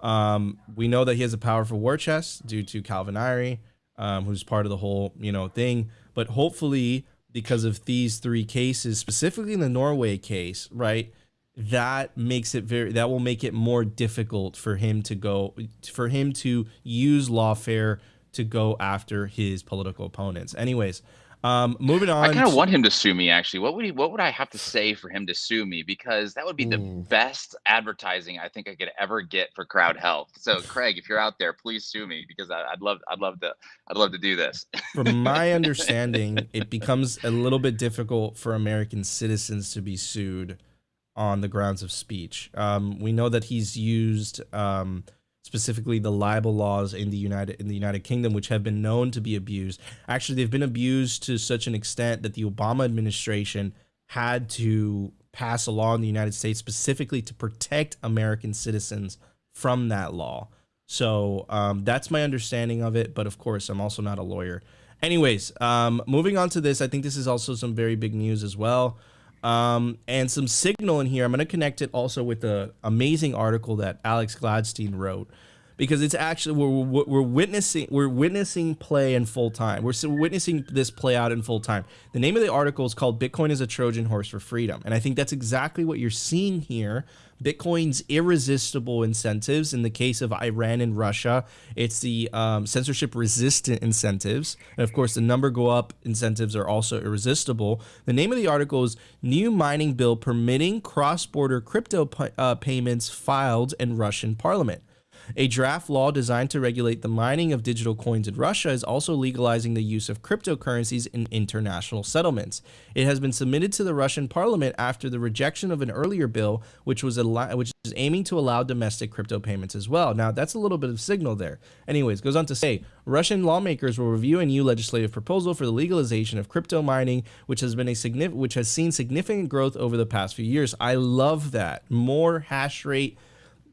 We know that he has a powerful war chest due to Calvin Irie, who's part of the whole, thing. But hopefully, because of these three cases, specifically in the Norway case, right, that will make it more difficult for him to use lawfare to go after his political opponents. Anyways, moving on. I kind of want him to sue me, actually. What would I have to say for him to sue me? Because that would be the best advertising I think I could ever get for Crowd Health. So Craig, if you're out there, please sue me, because I'd love to do this. From my understanding, it becomes a little bit difficult for American citizens to be sued on the grounds of speech. We know that he's used specifically the libel laws in the United Kingdom, which have been known to be abused. Actually, they've been abused to such an extent that the Obama administration had to pass a law in the United States specifically to protect American citizens from that law. So that's my understanding of it. But of course, I'm also not a lawyer. Anyways, moving on to this, I think this is also some very big news as well. And some signal in here. I'm going to connect it also with the amazing article that Alex Gladstein wrote, because it's actually we're witnessing play in full time. We're witnessing this play out in full time. The name of the article is called "Bitcoin is a Trojan Horse for Freedom," and I think that's exactly what you're seeing here. Bitcoin's irresistible incentives. In the case of Iran and Russia, it's the censorship-resistant incentives. And of course, the number go up incentives are also irresistible. The name of the article is "New Mining Bill Permitting Cross-Border Crypto Payments Filed in Russian Parliament." A draft law designed to regulate the mining of digital coins in Russia is also legalizing the use of cryptocurrencies in international settlements. It has been submitted to the Russian parliament after the rejection of an earlier bill, which is aiming to allow domestic crypto payments as well. Now, that's a little bit of signal there. Anyways, goes on to say, Russian lawmakers will review a new legislative proposal for the legalization of crypto mining, which has seen significant growth over the past few years. I love that. More hash rate.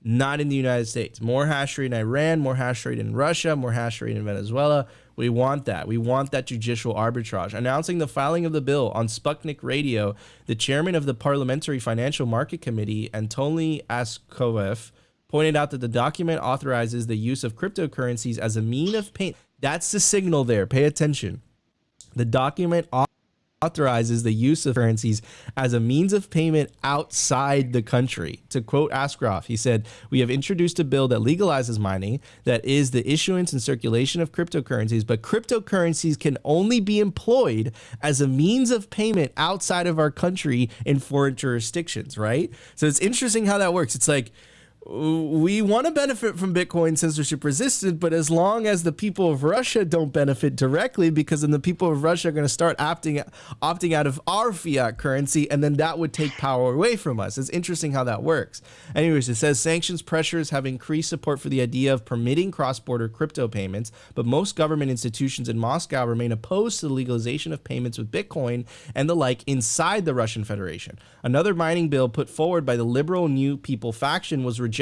Not in the United States. More hash rate in Iran, more hash rate in Russia, more hash rate in Venezuela. We want that. We want that judicial arbitrage. Announcing the filing of the bill on Sputnik Radio, the chairman of the Parliamentary Financial Market Committee, Anatoly Askovev, pointed out that the document authorizes the use of cryptocurrencies as a means of payment. That's the signal there. Pay attention. The document authorizes the use of currencies as a means of payment outside the country. To quote Askarov, he said, "We have introduced a bill that legalizes mining, that is the issuance and circulation of cryptocurrencies, but cryptocurrencies can only be employed as a means of payment outside of our country in foreign jurisdictions," right? So it's interesting how that works. It's like, we want to benefit from Bitcoin censorship resistant, but as long as the people of Russia don't benefit directly, because then the people of Russia are going to start opting out of our fiat currency, and then that would take power away from us. It's interesting how that works. Anyways, it says sanctions pressures have increased support for the idea of permitting cross-border crypto payments, but most government institutions in Moscow remain opposed to the legalization of payments with Bitcoin and the like inside the Russian Federation. Another mining bill put forward by the liberal New People faction was rejected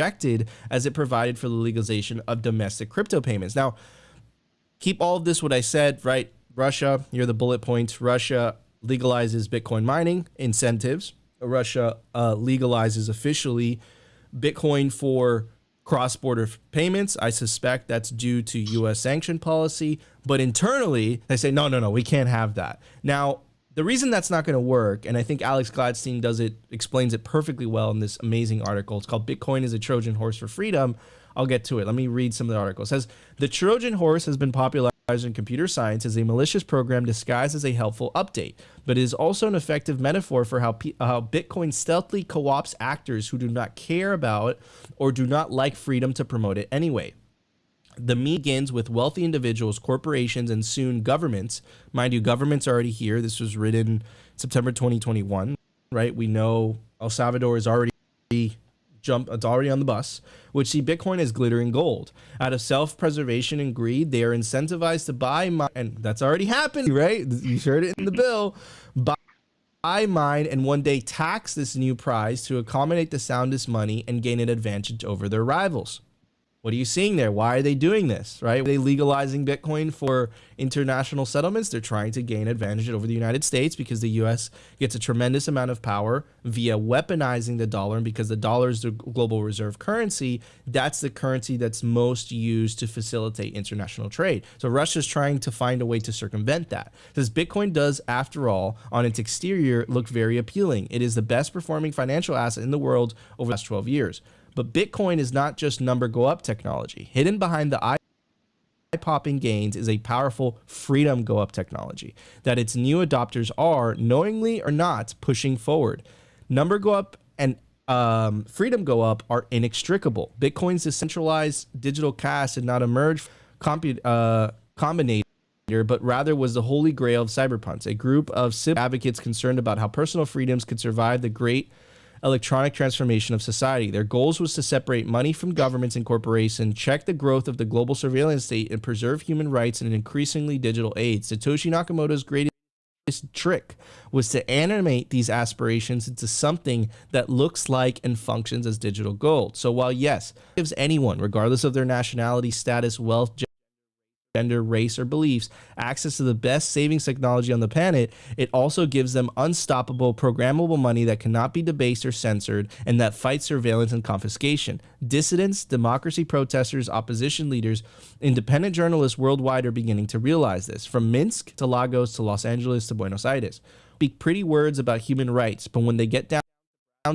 as it provided for the legalization of domestic crypto payments. Now, keep all of this what I said, right? Russia, here are the bullet points. Russia legalizes Bitcoin mining incentives. Russia legalizes officially Bitcoin for cross-border payments. I suspect that's due to U.S. sanction policy. But internally, they say, no, we can't have that. Now, the reason that's not going to work, and I think Alex Gladstein explains it perfectly well in this amazing article. It's called "Bitcoin is a Trojan Horse for Freedom." I'll get to it. Let me read some of the article. It says, "The Trojan horse has been popularized in computer science as a malicious program disguised as a helpful update, but it is also an effective metaphor for how Bitcoin stealthily co-opts actors who do not care about or do not like freedom to promote it anyway. The meme begins with wealthy individuals, corporations, and soon governments. Mind you, governments are already here. This was written September 2021, right? We know El Salvador is already it's already on the bus, which see Bitcoin as glittering gold. Out of self-preservation and greed, they are incentivized to buy, and that's already happened, right? You heard it in the bill. Buy mine, and one day tax this new prize to accommodate the soundest money and gain an advantage over their rivals. What are you seeing there? Why are they doing this, right? Are they legalizing Bitcoin for international settlements? They're trying to gain advantage over the United States because the US gets a tremendous amount of power via weaponizing the dollar. And because the dollar is the global reserve currency, that's the currency that's most used to facilitate international trade. So Russia's trying to find a way to circumvent that. Because Bitcoin does, after all, on its exterior, look very appealing. It is the best performing financial asset in the world over the last 12 years. But Bitcoin is not just number go up technology. Hidden behind the eye-popping gains is a powerful freedom go up technology that its new adopters are, knowingly or not, pushing forward. Number go up and freedom go up are inextricable. Bitcoin's decentralized digital cash did not emerge combinator, but rather was the holy grail of cyberpunks, a group of civil advocates concerned about how personal freedoms could survive the great electronic transformation of society. Their goals was to separate money from governments and corporations, check the growth of the global surveillance state, and preserve human rights in an increasingly digital age. Satoshi Nakamoto's greatest trick was to animate these aspirations into something that looks like and functions as digital gold. So while yes, it gives anyone, regardless of their nationality, status, wealth, gender, race, or beliefs, access to the best savings technology on the planet, it also gives them unstoppable, programmable money that cannot be debased or censored, and that fights surveillance and confiscation. Dissidents, democracy protesters, opposition leaders, independent journalists worldwide are beginning to realize this. From Minsk to Lagos to Los Angeles to Buenos Aires, speak pretty words about human rights, but when they get down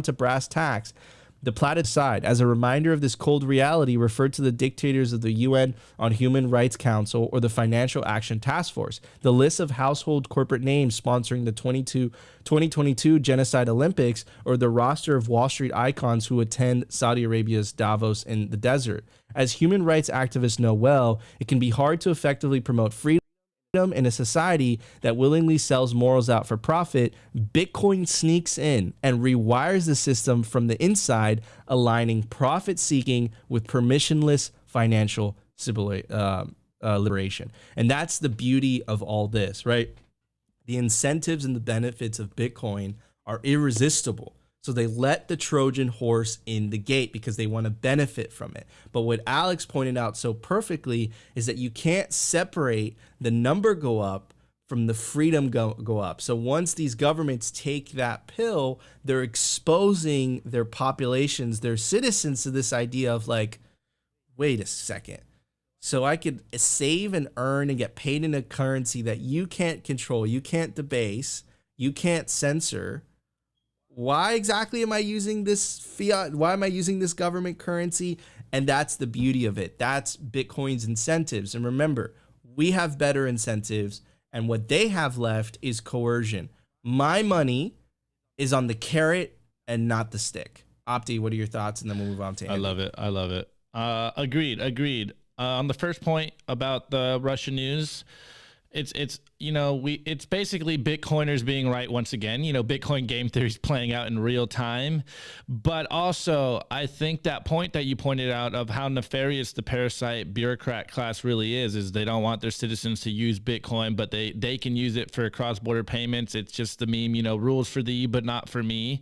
to brass tacks, the platted side, as a reminder of this cold reality, referred to the dictators of the UN on Human Rights Council or the Financial Action Task Force. The list of household corporate names sponsoring the 2022 Genocide Olympics, or the roster of Wall Street icons who attend Saudi Arabia's Davos in the desert. As human rights activists know well, it can be hard to effectively promote freedom in a society that willingly sells morals out for profit. Bitcoin sneaks in and rewires the system from the inside, aligning profit seeking with permissionless financial liberation. And that's the beauty of all this, right? The incentives and the benefits of Bitcoin are irresistible. So they let the Trojan horse in the gate because they want to benefit from it. But what Alex pointed out so perfectly is that you can't separate the number go up from the freedom go up. So once these governments take that pill, they're exposing their populations, their citizens, to this idea of like, wait a second. So I could save and earn and get paid in a currency that you can't control, you can't debase, you can't censor. Why exactly am I using this fiat? Why am I using this government currency? And that's the beauty of it. That's Bitcoin's incentives. And remember, we have better incentives, and what they have left is coercion. My money is on the carrot and not the stick. Opti, what are your thoughts? And then we'll move on to Andy. I love it. Agreed. On the first point about the Russian news, it's basically Bitcoiners being right once again. Bitcoin game theory is playing out in real time. But also, I think that point that you pointed out of how nefarious the parasite bureaucrat class really is they don't want their citizens to use Bitcoin, but they can use it for cross-border payments. It's just the meme, rules for thee, but not for me.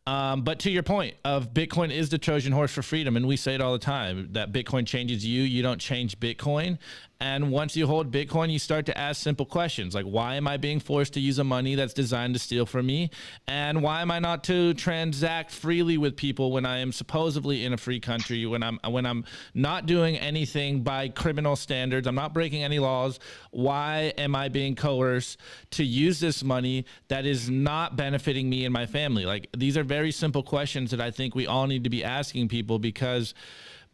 But to your point of Bitcoin is the Trojan horse for freedom. And we say it all the time that Bitcoin changes you. You don't change Bitcoin. And once you hold Bitcoin, you start to ask simple questions like, why am I being forced to use a money that's designed to steal from me? And why am I not to transact freely with people when I am supposedly in a free country, when I'm not doing anything by criminal standards, I'm not breaking any laws? Why am I being coerced to use this money that is not benefiting me and my family? Like, these are very simple questions that I think we all need to be asking people, because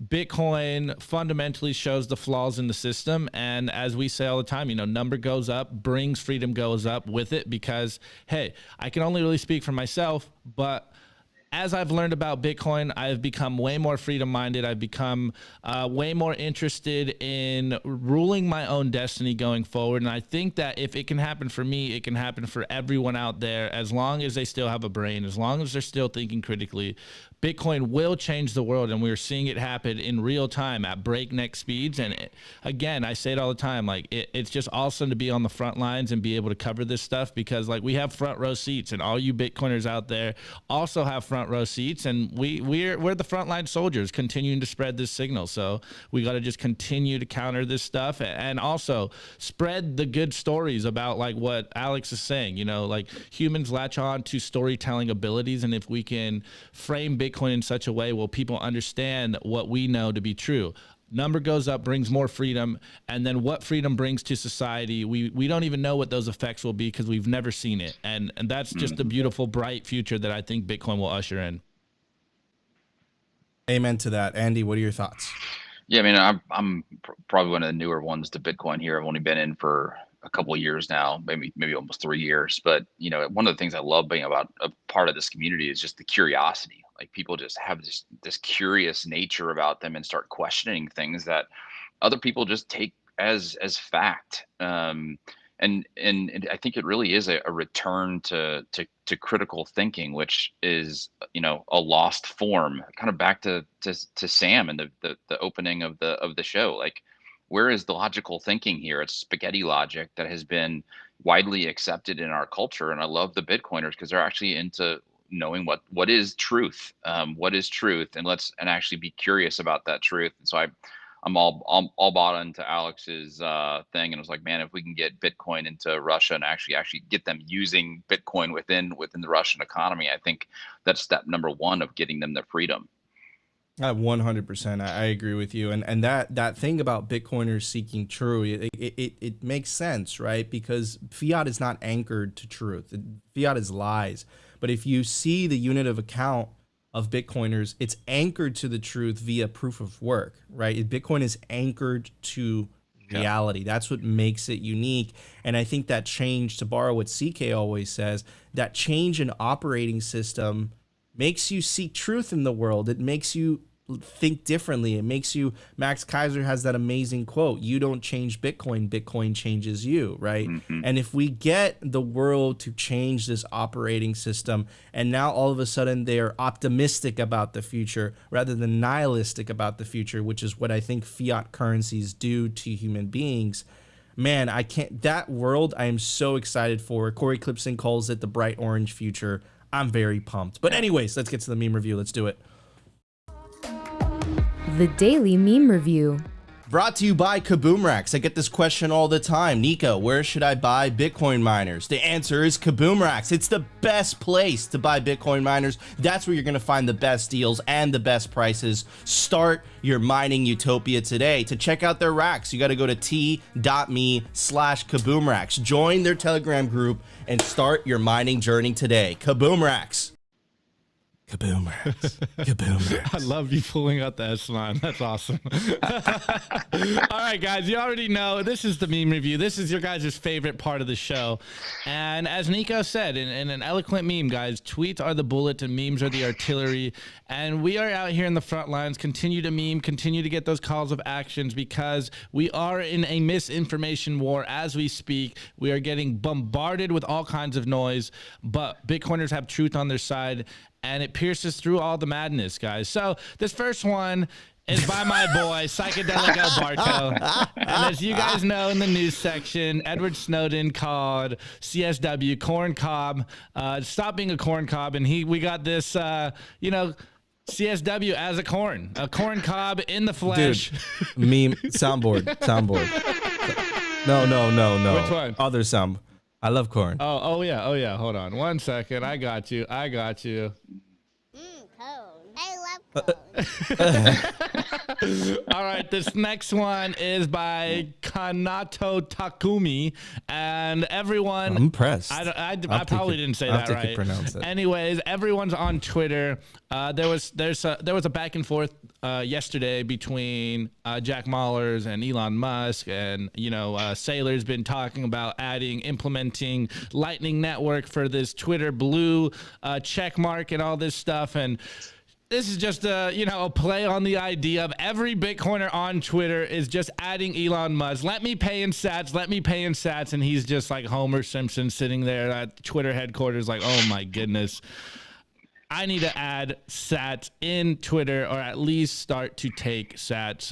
Bitcoin fundamentally shows the flaws in the system. And as we say all the time, number goes up, brings freedom goes up with it, because, hey, I can only really speak for myself, but as I've learned about Bitcoin, I've become way more freedom-minded. I've become way more interested in ruling my own destiny going forward. And I think that if it can happen for me, it can happen for everyone out there, as long as they still have a brain, as long as they're still thinking critically. Bitcoin will change the world, and we're seeing it happen in real time at breakneck speeds. And again, I say it all the time, like it's just awesome to be on the front lines and be able to cover this stuff, because like we have front row seats, and all you Bitcoiners out there also have front row seats, and we're the frontline soldiers continuing to spread this signal. So we got to just continue to counter this stuff, and also spread the good stories about like what Alex is saying. You know, like humans latch on to storytelling abilities, and if we can frame Bitcoin in such a way where people understand what we know to be true. Number goes up, brings more freedom, and then what freedom brings to society, we don't even know what those effects will be, because we've never seen it. And that's just a beautiful, bright future that I think Bitcoin will usher in. Amen to that. Andy, what are your thoughts? Yeah, I mean, I'm probably one of the newer ones to Bitcoin here. I've only been in for a couple of years now, maybe almost 3 years. But you know, one of the things I love being about a part of this community is just the curiosity. Like people just have this curious nature about them and start questioning things that other people just take as fact. And I think it really is a return to critical thinking, which is, you know, a lost form. Kind of back to Sam and the opening of the show. Like, where is the logical thinking here? It's spaghetti logic that has been widely accepted in our culture, and I love the Bitcoiners because they're actually into knowing what is truth, what is truth, and actually be curious about that truth. And so I'm all bought into Alex's thing, and I was like, man, if we can get Bitcoin into Russia and actually get them using Bitcoin within the Russian economy, I think that's step number one of getting them their freedom. 100%. I agree with you. And that thing about Bitcoiners seeking truth, it makes sense, right? Because fiat is not anchored to truth. Fiat is lies. But if you see the unit of account of Bitcoiners, it's anchored to the truth via proof of work, right? Bitcoin is anchored to reality. That's what makes it unique. And I think that change, to borrow what CK always says, that change in operating system makes you seek truth in the world. It makes you think differently. It makes you, Max Kaiser has that amazing quote, you don't change Bitcoin, Bitcoin changes you, right? Mm-hmm. And if we get the world to change this operating system, and now all of a sudden they're optimistic about the future rather than nihilistic about the future, which is what I think fiat currencies do to human beings, man, that world I am so excited for. Corey Clipson calls it the bright orange future. I'm very pumped. But anyways, let's get to the meme review. Let's do it. The Daily Meme Review. Brought to you by Kaboomracks. I get this question all the time. Nico, where should I buy Bitcoin miners? The answer is Kaboomracks. It's the best place to buy Bitcoin miners. That's where you're going to find the best deals and the best prices. Start your mining utopia today. To check out their racks, you got to go to t.me/Kaboomracks. Join their Telegram group and start your mining journey today. Kaboomracks. Kaboomracks. Kaboomracks. I love you pulling out the S line. That's awesome. All right, guys, you already know this is the meme review. This is your guys' favorite part of the show. And as Nico said in an eloquent meme, guys, tweets are the bullet and memes are the artillery. And we are out here in the front lines. Continue to meme, continue to get those calls of actions, because we are in a misinformation war as we speak. We are getting bombarded with all kinds of noise, but Bitcoiners have truth on their side, and it pierces through all the madness, guys. So this first one is by my boy, Psychedelic El Barto. And as you guys know, in the news section, Edward Snowden called CSW corn cob. Stop being a corn cob. And we got this, CSW as a corn cob in the flesh. Dude, meme, soundboard. No. Which one? Other sound. I love corn. Oh yeah. Hold on 1 second. I got you. Cone. I love cone. All right, this next one is by Kanato Takumi, and everyone. I'm impressed. I probably didn't say that right. Pronounce it. Anyways, everyone's on Twitter. There was a back and forth yesterday between Jack Mallers and Elon Musk, and Saylor's been talking about implementing Lightning Network for this Twitter Blue check mark and all this stuff, and this is just a play on the idea of every Bitcoiner on Twitter is just adding Elon Musk. Let me pay in sats, and he's just like Homer Simpson sitting there at Twitter headquarters like, oh my goodness, I need to add sats in Twitter, or at least start to take sats.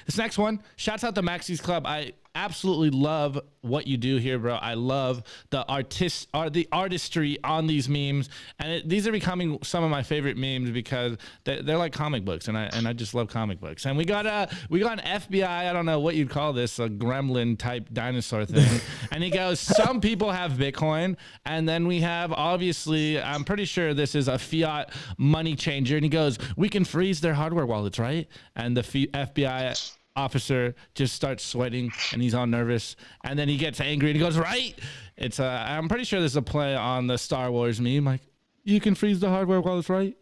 This next one, shouts out to Maxie's Club. I absolutely love what you do here, bro. I love the artistry on these memes, and these are becoming some of my favorite memes because they're like comic books, and I just love comic books. And we got an FBI, I don't know what you'd call this, a gremlin type dinosaur thing, and he goes, some people have Bitcoin, and then we have, obviously, I'm pretty sure this is a fiat money changer, and he goes, we can freeze their hardware wallets, right? And the FBI officer just starts sweating, and he's all nervous, and then he gets angry and he goes, right? It's I'm pretty sure this is a play on the Star Wars meme, like, you can freeze the hardware while it's right?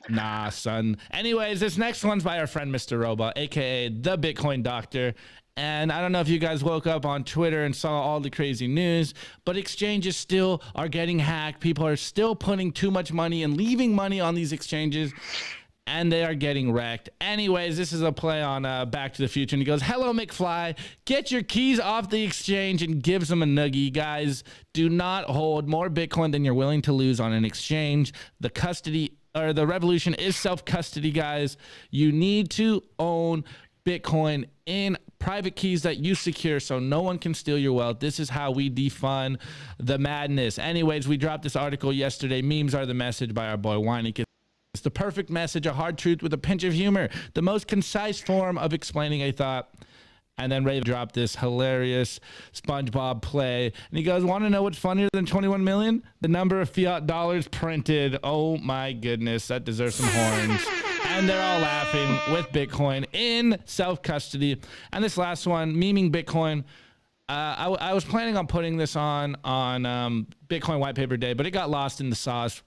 Nah, son. Anyways, this next one's by our friend Mr. Robot, aka the Bitcoin Doctor. And I don't know if you guys woke up on Twitter and saw all the crazy news, but exchanges still are getting hacked. People are still putting too much money and leaving money on these exchanges, and they are getting wrecked. Anyways, this is a play on Back to the Future, and he goes, hello, McFly. Get your keys off the exchange, and gives them a noogie. Guys, do not hold more Bitcoin than you're willing to lose on an exchange. The revolution is self-custody, guys. You need to own Bitcoin in private keys that you secure so no one can steal your wealth. This is how we defund the madness. Anyways, we dropped this article yesterday. Memes are the message, by our boy Weinicke. It's the perfect message, a hard truth with a pinch of humor, the most concise form of explaining a thought. And then Ray dropped this hilarious SpongeBob play, and he goes, want to know what's funnier than 21 million? The number of fiat dollars printed. Oh my goodness, that deserves some horns. And they're all laughing with Bitcoin in self-custody. And this last one, memeing Bitcoin. I was planning on putting this on Bitcoin White Paper Day, but it got lost in the sauce.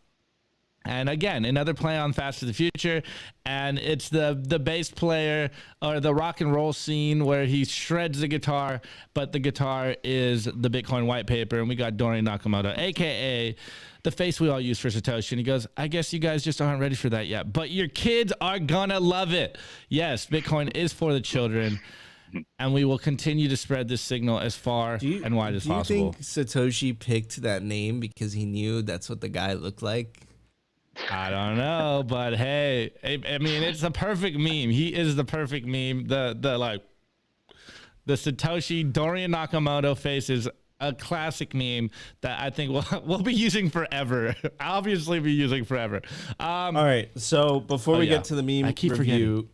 And again, another play on Fast to the Future, and it's the bass player or the rock and roll scene where he shreds the guitar, but the guitar is the Bitcoin white paper, and we got Dorian Nakamoto, aka the face we all use for Satoshi, and he goes, I guess you guys just aren't ready for that yet, but your kids are gonna love it. Yes, Bitcoin is for the children, and we will continue to spread this signal as far and wide as possible. Do you think Satoshi picked that name because he knew that's what the guy looked like? I don't know, but hey, I mean, it's a perfect meme. He is the perfect meme. The Satoshi Dorian Nakamoto face is a classic meme that I think we'll be using forever. Obviously, be using forever. All right. So before we get to the meme review,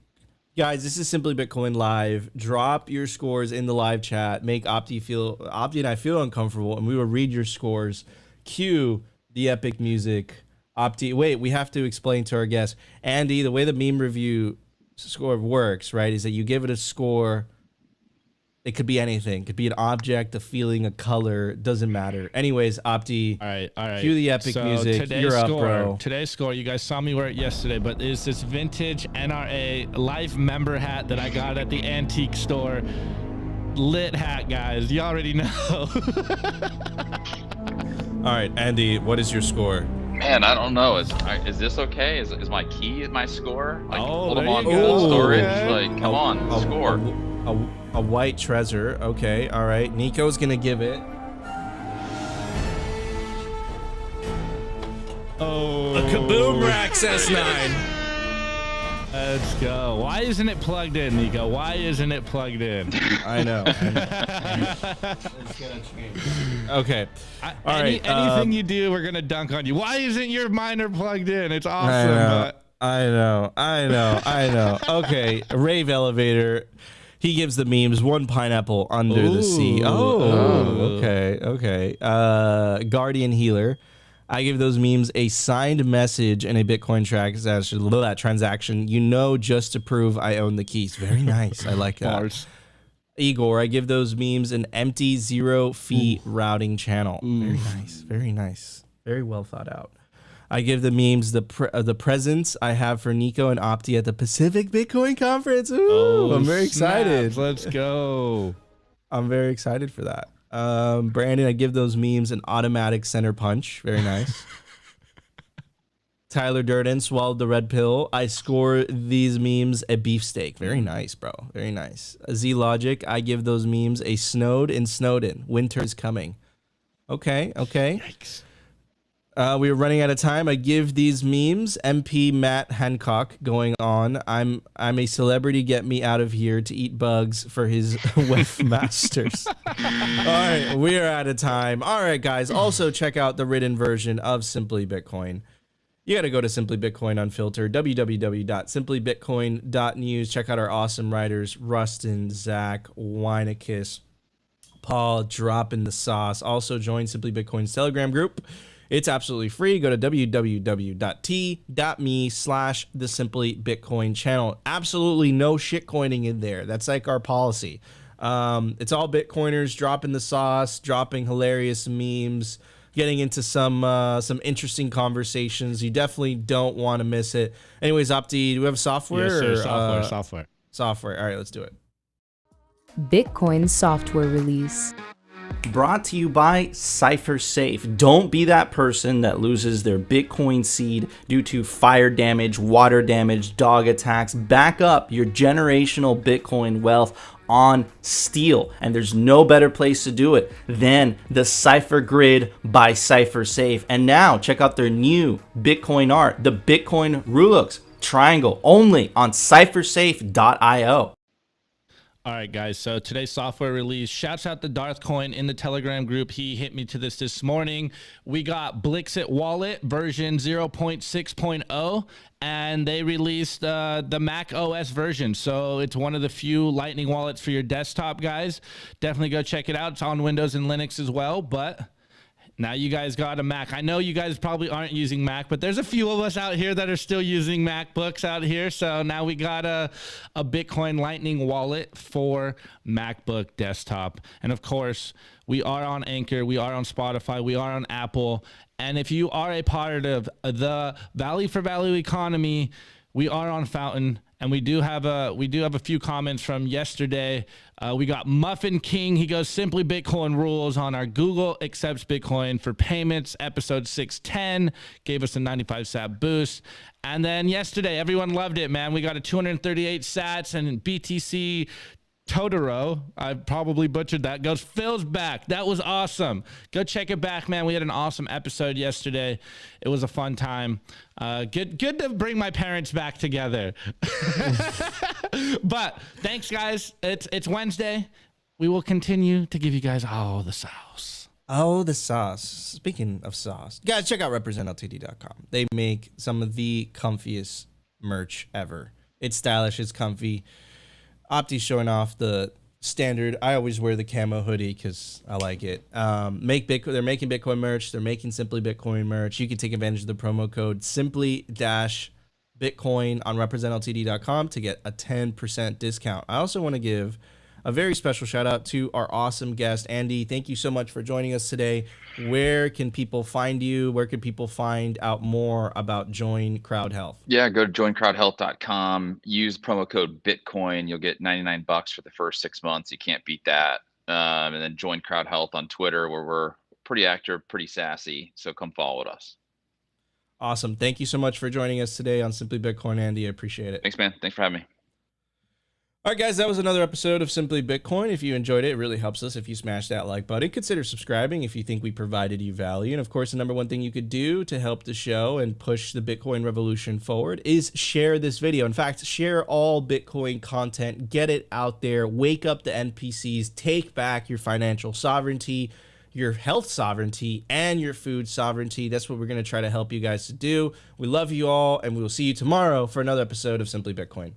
guys, this is Simply Bitcoin Live. Drop your scores in the live chat. Make Opti and I feel uncomfortable, and we will read your scores. Cue the epic music. Opti, wait, we have to explain to our guests. Andy, the way the meme review score works, right, is that you give it a score. It could be anything. It could be an object, a feeling, a color. Doesn't matter. Anyways, Opti, all right. Cue the epic music. You're up, bro. Today's score, you guys saw me wear it yesterday, but it's this vintage NRA life member hat that I got at the antique store. Lit hat, guys. You already know. All right, Andy, what is your score? Man, I don't know. Is this okay? Is my key my score? Like, oh, there you go. go. Storage. Okay. Like, come on, score. A white treasure. Okay, all right. Nico's gonna give it. Oh, a Kaboom Rax S9. Let's go. Why isn't it plugged in, Nico? Why isn't it plugged in? I know. Okay. All right. Anything you do, we're gonna dunk on you. Why isn't your miner plugged in? It's awesome. I know. Okay. Rave Elevator. He gives the memes. One pineapple under the sea. Oh. Okay. Guardian Healer. I give those memes a signed message and a Bitcoin transaction, just to prove I own the keys. Very nice. I like that. Bars. Igor, I give those memes an empty 0-fee routing channel. Very nice. Very nice. Very well thought out. I give the memes the presents I have for Nico and Opti at the Pacific Bitcoin Conference. Ooh, I'm very excited. Let's go. I'm very excited for that. Brandon, I give those memes an automatic center punch. Very nice. Tyler Durden swallowed the red pill. I score these memes a beefsteak. Very nice, bro. Very nice. Z Logic, I give those memes a snowed in Snowden. Winter is coming. Okay. Yikes. We are running out of time. I give these memes MP Matt Hancock going on. I'm a celebrity. Get me out of here to eat bugs for his webmasters. All right, we are out of time. All right, guys. Also check out the written version of Simply Bitcoin. You got to go to Simply Bitcoin Unfiltered, www.simplybitcoin.news. Check out our awesome writers, Rustin, Zach, Weinekiss, Paul, dropping the sauce. Also join Simply Bitcoin's Telegram group. It's absolutely free. Go to www.t.me/the Simply Bitcoin channel. Absolutely no shitcoining in there. That's like our policy. It's all Bitcoiners dropping the sauce, dropping hilarious memes, getting into some interesting conversations. You definitely don't want to miss it. Anyways, Opti, do we have software? Yes, sir. Or, Software. All right, let's do it. Bitcoin software release. Brought to you by CypherSafe. Don't be that person that loses their Bitcoin seed due to fire damage, water damage, dog attacks. Back up your generational Bitcoin wealth on steel, and there's no better place to do it than the Cypher Grid by CypherSafe. And now check out their new Bitcoin art, the Bitcoin Rulux triangle, only on CypherSafe.io. All right, guys. So today's software release. Shouts out to Darth Coin in the Telegram group. He hit me to this morning. We got Blixit Wallet version 0.6.0, and they released the Mac OS version. So it's one of the few Lightning wallets for your desktop, guys. Definitely go check it out. It's on Windows and Linux as well, but now you guys got a Mac. I know you guys probably aren't using Mac, but there's a few of us out here that are still using MacBooks out here. So now we got a Bitcoin Lightning wallet for MacBook desktop. And of course, we are on Anchor, we are on Spotify, we are on Apple. And if you are a part of the Value for Value economy, we are on Fountain. And we do have a few comments from yesterday. We got Muffin King. He goes, Simply Bitcoin rules on our Google accepts Bitcoin for payments. Episode 610 gave us a 95 sat boost. And then yesterday, everyone loved it, man. We got a 238 sats and BTC Totoro, I probably butchered that, goes, Phil's back. That was awesome. Go check it back, man. We had an awesome episode yesterday. It was a fun time. Good to bring my parents back together. But thanks, guys. It's Wednesday. We will continue to give you guys all the sauce. Oh, the sauce. Speaking of sauce, guys, check out representltd.com. They make some of the comfiest merch ever. It's stylish. It's comfy. Opti's showing off the standard. I always wear the camo hoodie because I like it. They're making Bitcoin merch. They're making Simply Bitcoin merch. You can take advantage of the promo code Simply-Bitcoin on representltd.com to get a 10% discount. I also want to give a very special shout out to our awesome guest, Andy. Thank you so much for joining us today. Where can people find you? Where can people find out more about Join Crowd Health? Yeah, go to joincrowdhealth.com. Use promo code Bitcoin. You'll get $99 for the first 6 months. You can't beat that. And then join Crowd Health on Twitter, where we're pretty active, pretty sassy. So come follow us. Awesome. Thank you so much for joining us today on Simply Bitcoin, Andy. I appreciate it. Thanks, man. Thanks for having me. All right, guys, that was another episode of Simply Bitcoin. If you enjoyed it, it really helps us if you smash that like button. Consider subscribing if you think we provided you value. And of course, the number one thing you could do to help the show and push the Bitcoin revolution forward is share this video. In fact, share all Bitcoin content, get it out there, wake up the NPCs, take back your financial sovereignty, your health sovereignty, and your food sovereignty. That's what we're going to try to help you guys to do. We love you all, and we will see you tomorrow for another episode of Simply Bitcoin.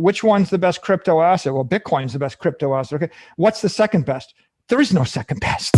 which one's the best crypto asset? Well, Bitcoin's the best crypto asset. Okay. What's the second best? There is no second best.